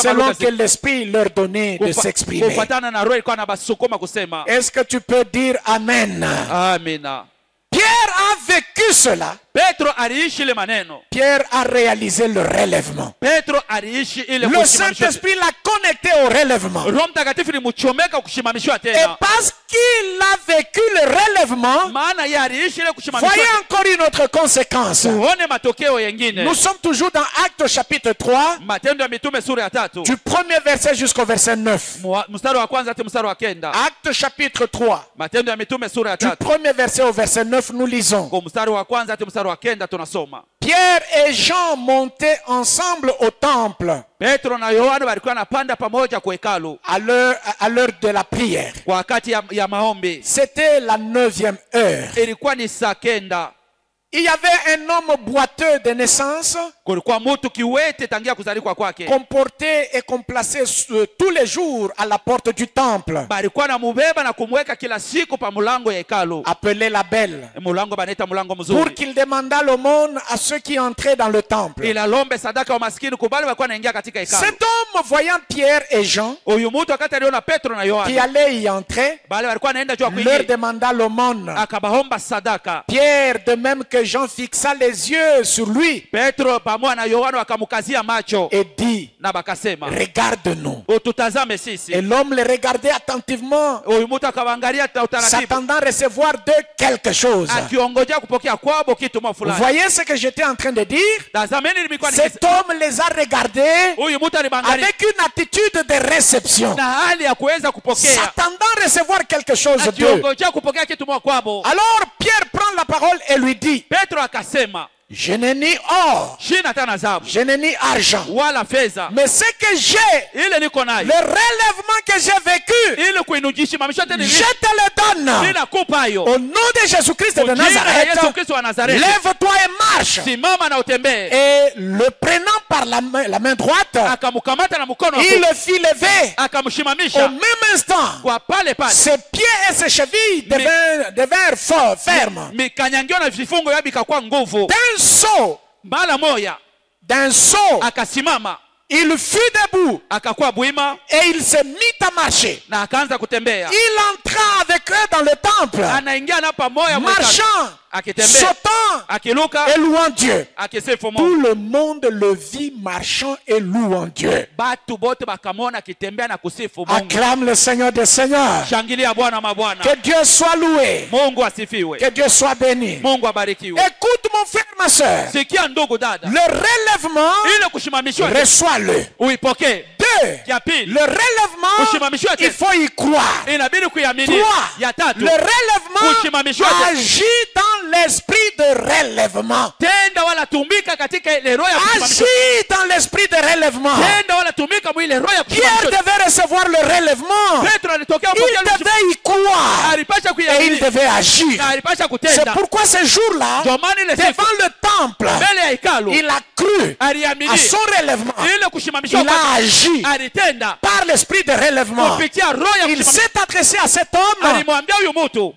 selon que l'Esprit leur donnait de s'exprimer. Est-ce que tu peux dire Amen? Amen. Pierre a vécu cela. Pierre a réalisé le relèvement. Le Saint-Esprit l'a connecté au relèvement. Et parce qu'il a vécu le relèvement, voyez encore une autre conséquence. Nous sommes toujours dans Actes chapitre 3, du premier verset jusqu'au verset 9. Actes chapitre 3, du premier verset au verset 9, nous lisons. Pierre et Jean montaient ensemble au temple à l'heure de la prière. C'était la 9e heure. Il y avait un homme boiteux de naissance, qu'on portait et qu'on plaçait tous les jours à la porte du temple, appelé la Belle, pour qu'il demandât l'aumône à ceux qui entraient dans le temple. Cet homme, voyant Pierre et Jean qui allaient y entrer, leur demanda l'aumône. Pierre, de même que Jean, fixa les yeux sur lui et dit, regarde-nous. Et l'homme le regardait attentivement, s'attendant à recevoir d'eux quelque chose. Vous voyez ce que j'étais en train de dire? Cet homme les a regardés avec une attitude de réception, s'attendant à recevoir quelque chose d'eux. Alors Pierre prend la parole et lui dit, je n'ai ni or, je n'ai ni argent, mais ce que j'ai, le relèvement que j'ai vécu, je te le donne. Au nom de Jésus-Christ de Nazareth, lève-toi et marche. Et le prenant par la main droite, il le fit lever. Au même instant, ses pieds et ses chevilles devinrent fermes. D'un saut, mara moya d'un saut, akasimama, il fut debout akakuwa bwima, et il se mit à marcher. na akaanza kutembea. Il entra avec eux dans le temple, Anaingia na pamoja marchant, akitembea, sautant akiluka, et louant Dieu. akisifu Tout Mungu. le monde le vit marchant et louant Dieu. Batu bote bakamona akitembea na kusifu Mungu. Acclame le Seigneur des Seigneurs. Shangilia Bwana mabwana. Que Dieu soit loué. Mungu asifiwe. Que Dieu soit béni. Mungu abarikiwe. Écoute mon frère, ma soeur. Sikia ndugu dada. Le relèvement, Ile kushimamishwa, reçois-le. uipokee. Deux, Ya pili, le relèvement, kushimamishwa il faut y croire. inabidi kuiamini. Trois, Ya tatu, le relèvement kushimamishwa agit dans l'esprit de relèvement. tenda wala tumika katika ile roho ya kushimamishwa. Agit dans l'esprit de relèvement. Tenda wala tumika mwile roho ya Pierre kushimamishwa. devait recevoir le relèvement. Petro alitokea Il devait y croire. alipasha Et il kuiamini devait agir. na alipasha C'est kutenda. pourquoi ce jour-là, Ndio maana ile siku devant le temple, mbele ya hekalu il a cru à aliamini son relèvement. ile kushimamishwa Il a agi alitenda par l'esprit de relèvement. kupitia roho ya Il kushimamishwa. s'est adressé à cet homme. Alimwambia huyu mtu,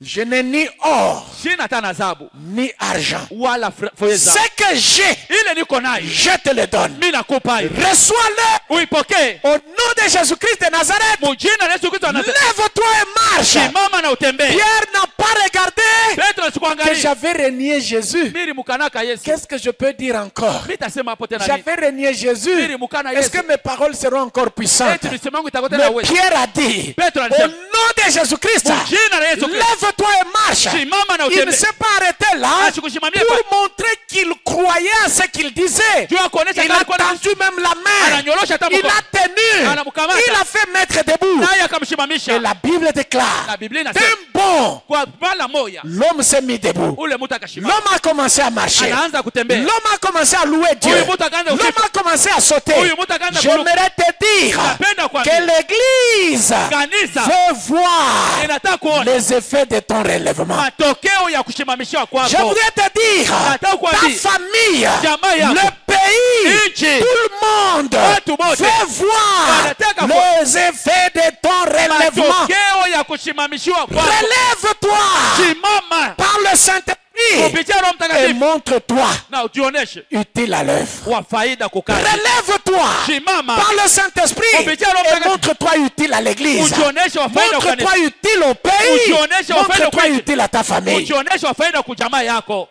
Je n'ai ni or, sina tana dhahabu ni argent. wala fedha, Ce que j'ai, ile niko nayo je te le donne. mimi nakupa hiyo, Reçois-le uipokee au nom de Jésus-Christ de Nazareth. mjina la Yesu Kristo wa Nazareti. Lève-toi et marche. Simama na utembee. Pierre n'a pas regardé Petro que sikuangalia j'avais renié Jésus. mimi mkanaka Yesu. Qu'est-ce que je peux dire encore? Mimi tasema hapo tena nini? J'avais renié Jésus. Mimi mkana Est-ce Yesu. que mes paroles seront encore puissantes? Eti nisema yangu itakuwa tena Mais wewe. Pierre a dit, Petro au alisema, nom de Jésus-Christ, mjina la Yesu Kristo. lève-toi et marche. Simama na Il ne utembee. s'est pas arrêté là Asikusimamia pour montrer qu'il croyait à ce qu'il disait. Jua kuonesha Il kama a alikuwa tendu même la main. ananyorosha hata Il mkono. a tenu. Anamkamata. Il a fait mettre debout. Naye Et akamsimamisha. la Bible déclare, Na Biblia inasema d'un bond, kwa bala moja l'homme s'est mis debout. ule mtu akasimama. L'homme a commencé à marcher. Anaanza kutembea. L'homme a commencé à louer Dieu. Huyu mtu akaanza L'homme kusifu. a commencé à sauter. Huyu mtu akaanza kuruka. J'aimerais te dire Napenda que kuambia l'église kanisa veut voir inataka kuona les effets de ton relèvement. matokeo ya kushimamishwa Je kwako. voudrais te dire, Nataka ta kuambia famille, jamaa yako, le pays, nchi, tout le monde watu wote veut voir wanataka les effets de ton relèvement. matokeo ya kushimamishwa kwako. Relève-toi Simama par le Saint-Esprit kupitia Roho et Mtakatifu montre-toi na ujionyeshe utile à l'œuvre. wa faida kukazi. Relève-toi Simama par le Saint-Esprit kupitia Roho et Mtakatifu montre-toi utile à l'église. ujionyeshe wa faida kwa Montre-toi kanisa. utile au pays. Ujionyeshe wa faida Montre-toi kwa nchi. utile à ta famille. Ujionyeshe wa faida kwa jamaa yako.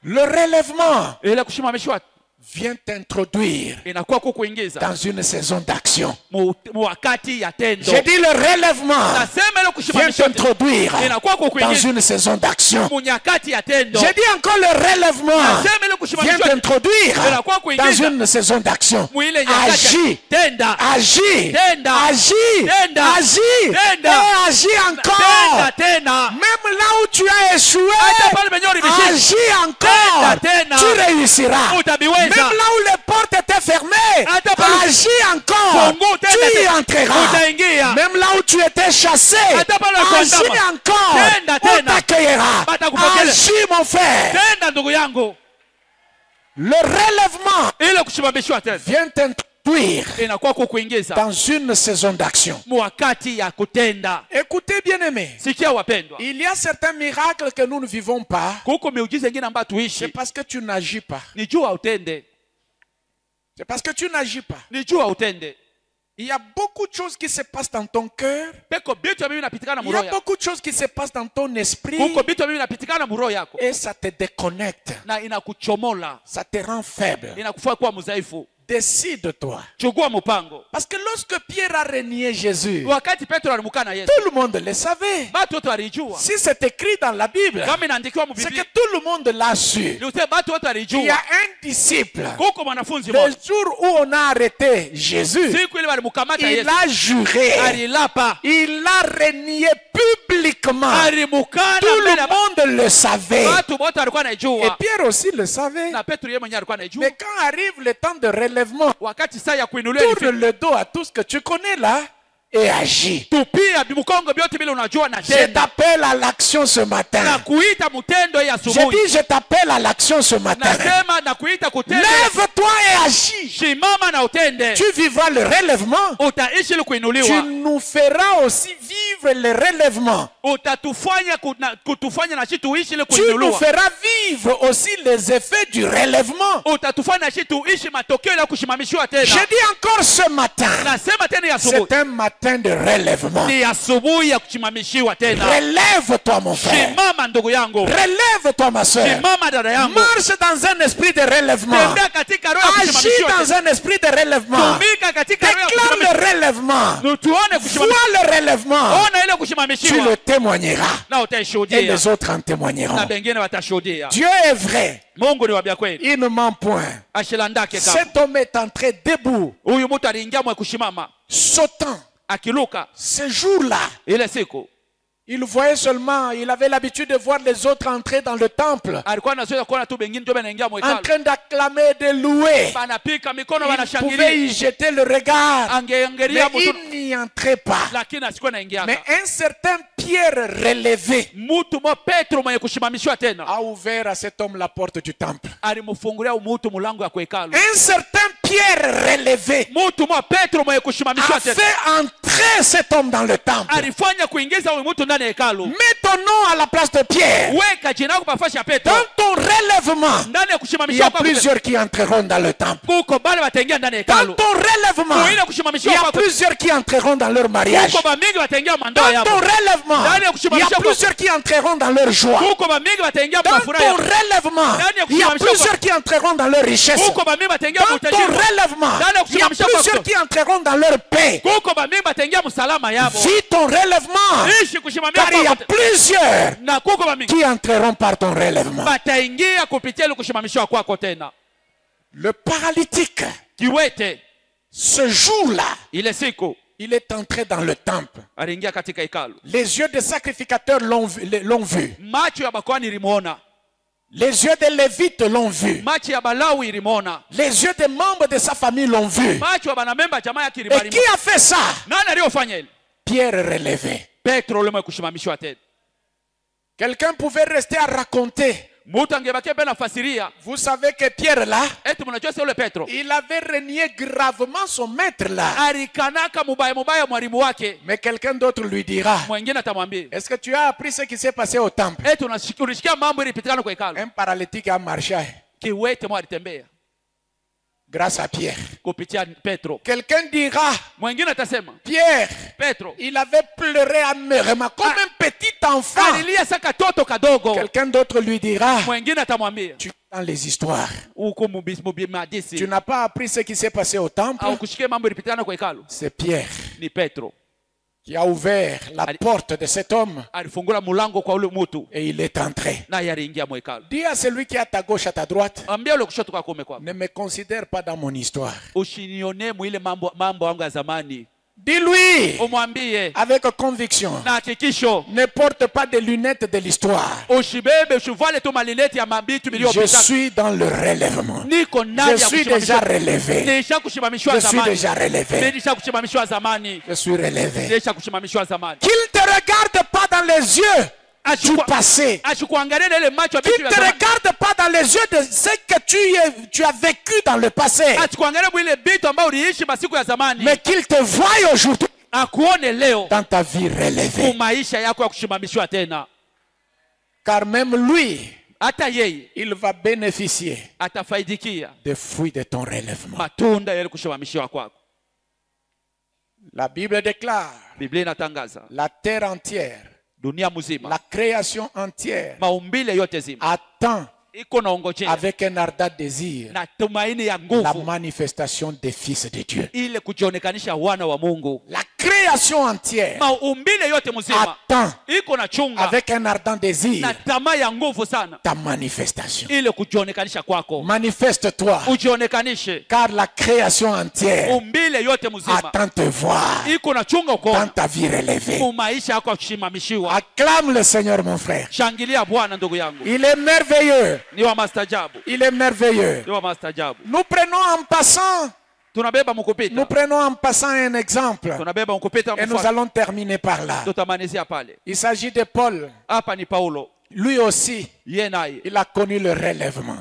Le relèvement Ile kushimamishwa vient t'introduire inakuwa kukuingiza dans une saison d'action. mu wakati ya tendo. J'ai dit le relèvement Nasema ile vient kushimamishwa t'introduire inakuwa dans kukuingiza une saison d'action. mu nyakati ya tendo. J'ai dit encore le relèvement Nasema ile vient kushimamishwa t'introduire inakuwa dans kuingiza une saison d'action. mu ile nyakati Agis, ya tenda. agis, Tenda. agis, Tenda. agis, Tenda. et agis Tenda encore. tena. Même là où tu as échoué, Hata pale penye ulibishia agis encore. Tenda tena. Tu réussiras. Même utabiweza. là où les portes étaient fermées, Hata pale agis encore. Fungu tena Tu y tena. entreras. Utaingia. Même là où tu étais chassé, Hata pale agis kuandama. encore. Tenda On tena. t'accueillera. Batakupokea. Agis mon frère. Tenda ndugu yangu. Le relèvement Ile kushimamishwa tena vient t'introduire inakuwa kukuingiza dans une saison d'action. mu wakati ya kutenda. Écoutez bien aimés, Sikia wapendwa, il y a certains miracles que nous ne vivons pas. kuko miujiza ingine ambayo C'est tuishi parce que tu n'agis pas. ni jua utende, C'est parce que tu n'agis pas. ni jua utende. Il y a beaucoup de choses qui se passent dans ton cœur. Peko bitu ya mimi napitikana mu Il y a roho yako. beaucoup de choses qui se passent dans ton esprit. Kuko bitu ya mimi napitikana mu roho yako Et ça te déconnecte. na inakuchomola, Ça te rend faible. inakufanya kuwa mdhaifu. Décide-toi. Chukua mpango. Parce que lorsque Pierre a renié Jésus, Wakati Petro alimkana Yesu, tout le monde le savait. batu wote walijua. Si c'est écrit dans la Bible, Kama inaandikiwa mu c'est que Biblia, tout le monde l'a su. ni useme batu wote Il y a walijua. un disciple. Kuko mwanafunzi Le mmoja, jour où on a arrêté Jésus, siku ile walimkamata il Yesu, a juré. alilapa, Il a renié publiquement. alimukana Tout mbele le ya monde le savait. watu wote walikuwa Et wanajua, Pierre aussi le savait. na Petro yeye mwenyewe alikuwa anajua. Mais quand arrive le temps de relèvement, Wakati saa ya kuinuliwa tourne ilifika, le dos à tout ce que tu connais là et agis. tupia mkongo vyote vile unajua na Je tenda t'appelle à l'action ce na matin. kuita mtendo ya J'ai asubuhi. dit je t'appelle à l'action ce matin. Nasema na kuita kutenda. Lève-toi et agis. Simama na utende. Tu vivras le relèvement. Utaishi ili Tu kuinuliwa. nous feras aussi vivre vivre le relèvement. Tu nous feras vivre aussi les effets du relèvement. Je dis encore ce matin, c'est un matin de relèvement. Relève-toi mon frère. Relève-toi ma soeur. Marche dans un esprit de relèvement. Agis dans un esprit de relèvement. Déclare le relèvement. Vois le relèvement. Tu le témoigneras. Et les autres en témoigneront. Dieu est vrai. Il ne ment point. Cet homme est entré debout, sautant. Ce jour-là, il voyait seulement, il avait l'habitude de voir les autres entrer dans le temple, en train d'acclamer, de louer. Il pouvait y jeter le regard, mais il n'y entrait pas. Mais un certain Pierre relevé a ouvert à cet homme la porte du temple. Un certain Pierre relevé a fait entrer cet homme dans le temple. Mets ton nom à la place de Pierre. Dans ton relèvement, il y a plusieurs qui entreront dans le temple. Dans ton relèvement, il y a plusieurs qui entreront dans leur mariage. Dans ton relèvement, il y a plusieurs qui entreront dans leur joie. Dans ton relèvement, il y a plusieurs qui entreront dans leur richesse. Dans ton relèvement, il y a plusieurs qui entreront dans leur paix. Vis ton relèvement, car il y a plusieurs qui entreront par ton relèvement. Le paralytique, ce jour-là, il est entré dans le temple. Les yeux des sacrificateurs l'ont vu. Les yeux des Lévites l'ont vu. Les yeux des membres de sa famille l'ont vu. Et qui a fait ça? Pierre relevé. Quelqu'un pouvait rester à raconter. Vous savez que Pierre là, il avait renié gravement son maître là. Mais quelqu'un d'autre lui dira, est-ce que tu as appris ce qui s'est passé au temple? Un paralytique a marché grâce à Pierre. Quelqu'un dira, Pierre, il avait pleuré amèrement comme un petit enfant. Quelqu'un d'autre lui dira, tu es dans les histoires. Tu n'as pas appris ce qui s'est passé au temple. C'est Pierre qui a ouvert la porte de cet homme et il est entré. Dis à celui qui est à ta gauche, à ta droite, ne me considère pas dans mon histoire. Dis-lui avec conviction, ne porte pas des lunettes de l'histoire. Je suis dans le relèvement. Je suis déjà relevé. Je suis déjà relevé. Je suis relevé. Qu'il ne te regarde pas dans les yeux du passé. Qu'il ne te regarde pas dans les yeux de ce que tu as vécu dans le passé. Mais qu'il te voie aujourd'hui dans ta vie relevée. Car même lui, il va bénéficier des fruits de ton relèvement. La Bible déclare, la terre entière, la création entière attend avec un ardent désir la manifestation des fils de Dieu. La création entière attend avec un ardent désir ta manifestation. Manifeste-toi, car la création entière attend te voir dans ta vie relevée. Acclame le Seigneur, mon frère. Il est merveilleux. Il est merveilleux. Nous prenons en passant un exemple et nous allons terminer par là. Il s'agit de Paul. lui aussi, il a connu le relèvement.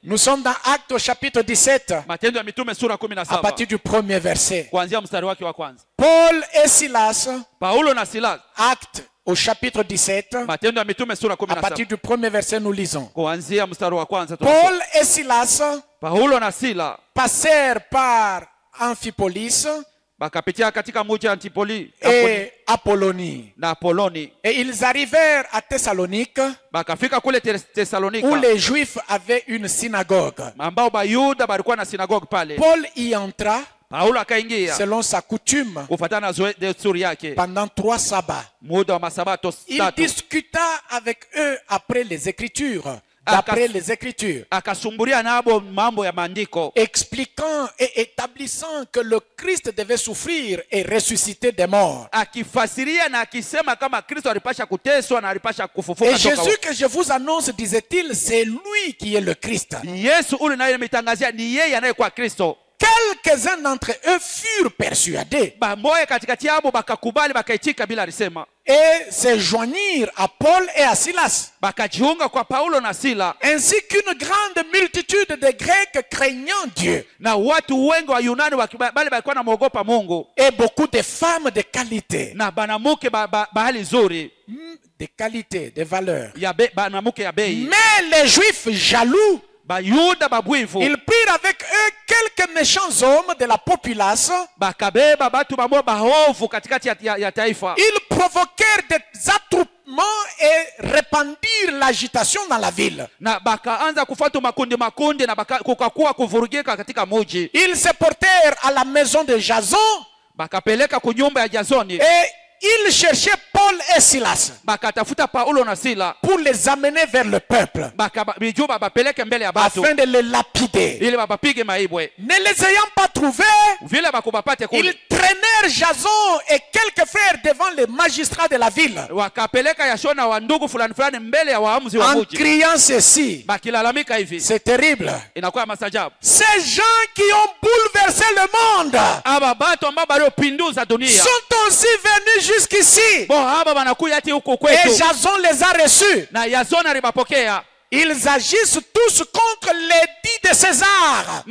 Nous sommes dans Actes au chapitre 17, à partir du premier verset. Paul et Silas, Actes au chapitre 17, à partir du premier verset, nous lisons. Paul et Silas passèrent par Amphipolis et Apollonie. Et ils arrivèrent à Thessalonique, où les Juifs avaient une synagogue. Paul y entra selon sa coutume pendant 3 sabbats. Il discuta avec eux après les Écritures. D'après les Écritures, expliquant et établissant que le Christ devait souffrir et ressusciter des morts. Et Jésus que je vous annonce, disait-il, c'est lui qui est le Christ. Quelques-uns d'entre eux furent persuadés et se joignirent à Paul et à Silas, ainsi qu'une grande multitude de Grecs craignant Dieu, et beaucoup de femmes de qualité, de qualité, de valeur. Mais les Juifs jaloux, ils prirent avec eux quelques méchants hommes de la populace. Ils provoquèrent des attroupements et répandirent l'agitation dans la ville. Ils se portèrent à la maison de Jason et ils cherchaient Paul et Silas pour les amener vers le peuple afin de les lapider. Ne les ayant pas trouvés, ils traînèrent Jason et quelques frères devant les magistrats de la ville en criant ceci. C'est terrible. Ces gens qui ont bouleversé le monde sont aussi venus jusqu'ici. Et Jason les a reçus. Ils agissent tous contre l'édit de César,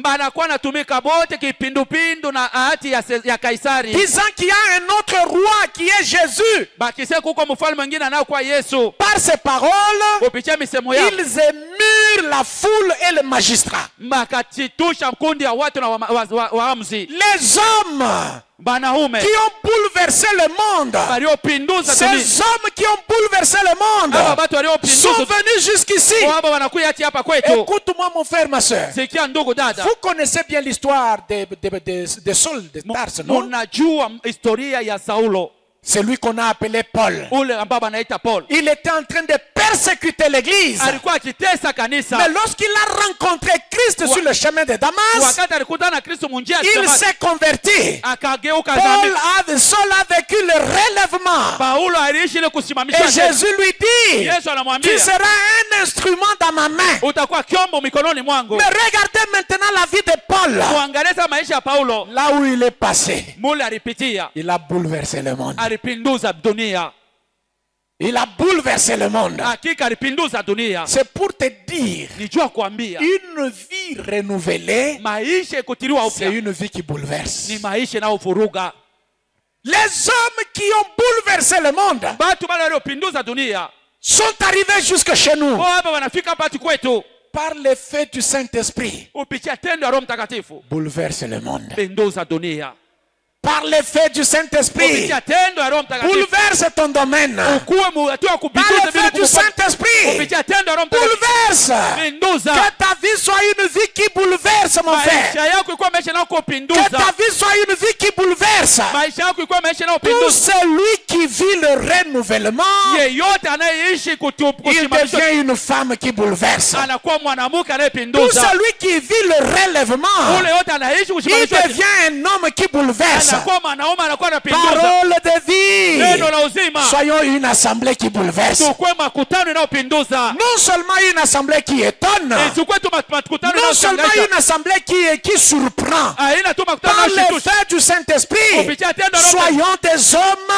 disant qu'il y a un autre roi qui est Jésus. Par ces paroles, ils émurent la foule et le magistrat. Les hommes qui ont bouleversé le monde, ces hommes qui ont bouleversé le monde sont venus jusqu'ici. Écoute-moi mon frère, ma soeur. Vous connaissez bien l'histoire de Saul de Tarse, non? C'est lui qu'on a appelé Paul. Il était en train de persécuter l'église. Mais lorsqu'il a rencontré Christ sur le chemin de Damas, il s'est converti. Saul a vécu le relèvement. Et Jésus lui dit, tu seras un instrument dans ma main. Mais regardez maintenant la vie de Paul. Là où il est passé, il a bouleversé le monde. Il a bouleversé le monde. C'est pour te dire, une vie renouvelée, c'est une vie qui bouleverse. Les hommes qui ont bouleversé le monde sont arrivés jusque chez nous par l'effet du Saint-Esprit. Bouleverse le monde. Par l'effet du Saint-Esprit, bouleverse ton domaine. Par l'effet du Saint-Esprit, bouleverse. Que ta vie soit une vie qui bouleverse, mon frère. Que ta vie soit une vie qui bouleverse. Tout celui qui vit le renouvellement, il devient une femme qui bouleverse. Tout celui qui vit le relèvement, il devient un homme qui bouleverse. Parole de vie. Soyons une assemblée qui bouleverse. Non seulement une assemblée qui étonne. Non seulement une assemblée qui surprend. Par l'effet du Saint-Esprit, soyons des hommes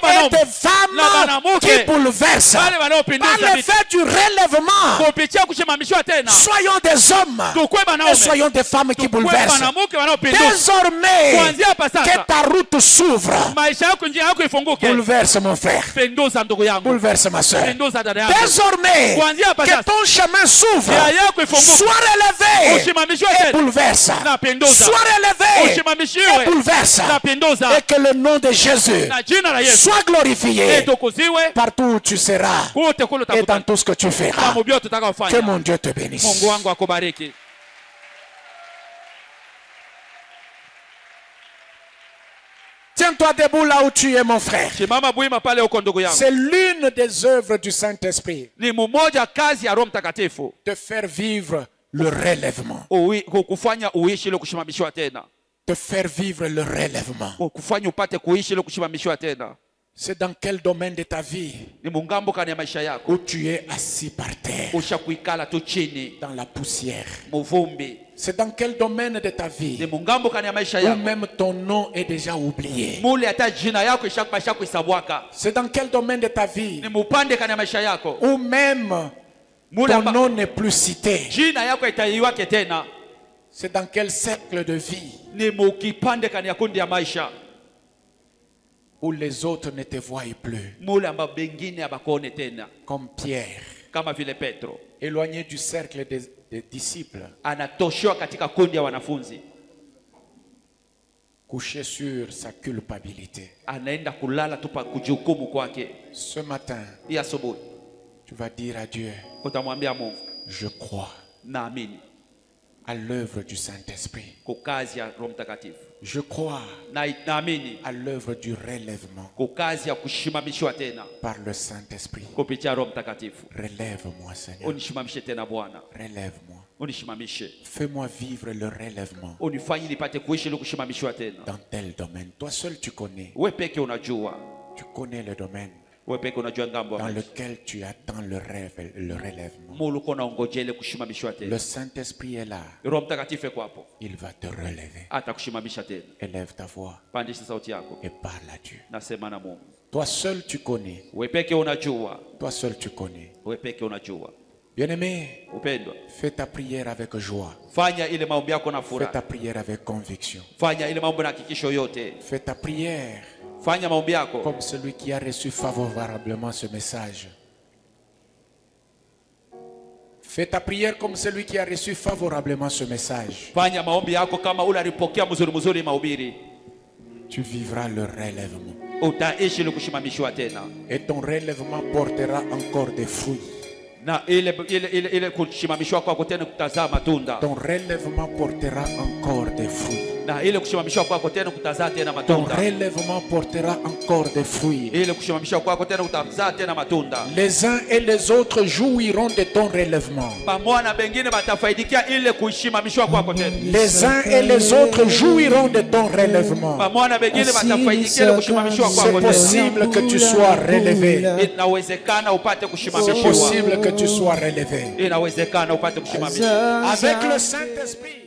et des femmes qui bouleversent. Par l'effet du relèvement, soyons des hommes et soyons des femmes qui bouleversent. Désormais, que ta route s'ouvre. Bouleverse mon frère. Bouleverse ma soeur. Désormais, que ton chemin s'ouvre. Sois relevé et bouleverse. Sois relevé et bouleverse. Et que le nom de Jésus soit glorifié partout où tu seras et dans tout ce que tu feras. Que mon Dieu te bénisse. Tiens-toi debout là où tu es, mon frère. C'est l'une des œuvres du Saint-Esprit de faire vivre le relèvement. De faire vivre le relèvement. C'est dans quel domaine de ta vie où tu es assis par terre, dans la poussière? C'est dans quel domaine de ta vie où même ton nom est déjà oublié? C'est dans quel domaine de ta vie où même ton nom n'est plus cité? C'est dans quel cercle de vie où les autres ne te voient plus? Comme Pierre, éloigné du cercle des disciples, couché sur sa culpabilité. Ce matin, tu vas dire à Dieu, je crois à l'œuvre du Saint-Esprit. Je crois à l'œuvre du relèvement par le Saint-Esprit. Relève-moi, Seigneur. Relève-moi. Fais-moi vivre le relèvement dans tel domaine. Toi seul tu connais. Tu connais le domaine dans lequel tu attends le relèvement. Le Saint-Esprit est là. Il va te relever. Élève ta voix et parle à Dieu. Toi seul tu connais. Toi seul tu connais. Bien-aimé, fais ta prière avec joie. Fais ta prière avec conviction. Fais ta prière comme celui qui a reçu favorablement ce message. Fais ta prière comme celui qui a reçu favorablement ce message. Tu vivras le relèvement. Et ton relèvement portera encore des fruits. Ton relèvement portera encore des fruits. Ton relèvement portera encore des fruits. Les uns et les autres jouiront de ton relèvement. Les uns et les autres jouiront de ton relèvement. C'est possible que tu sois relevé. C'est possible que tu sois relevé. Avec le Saint-Esprit.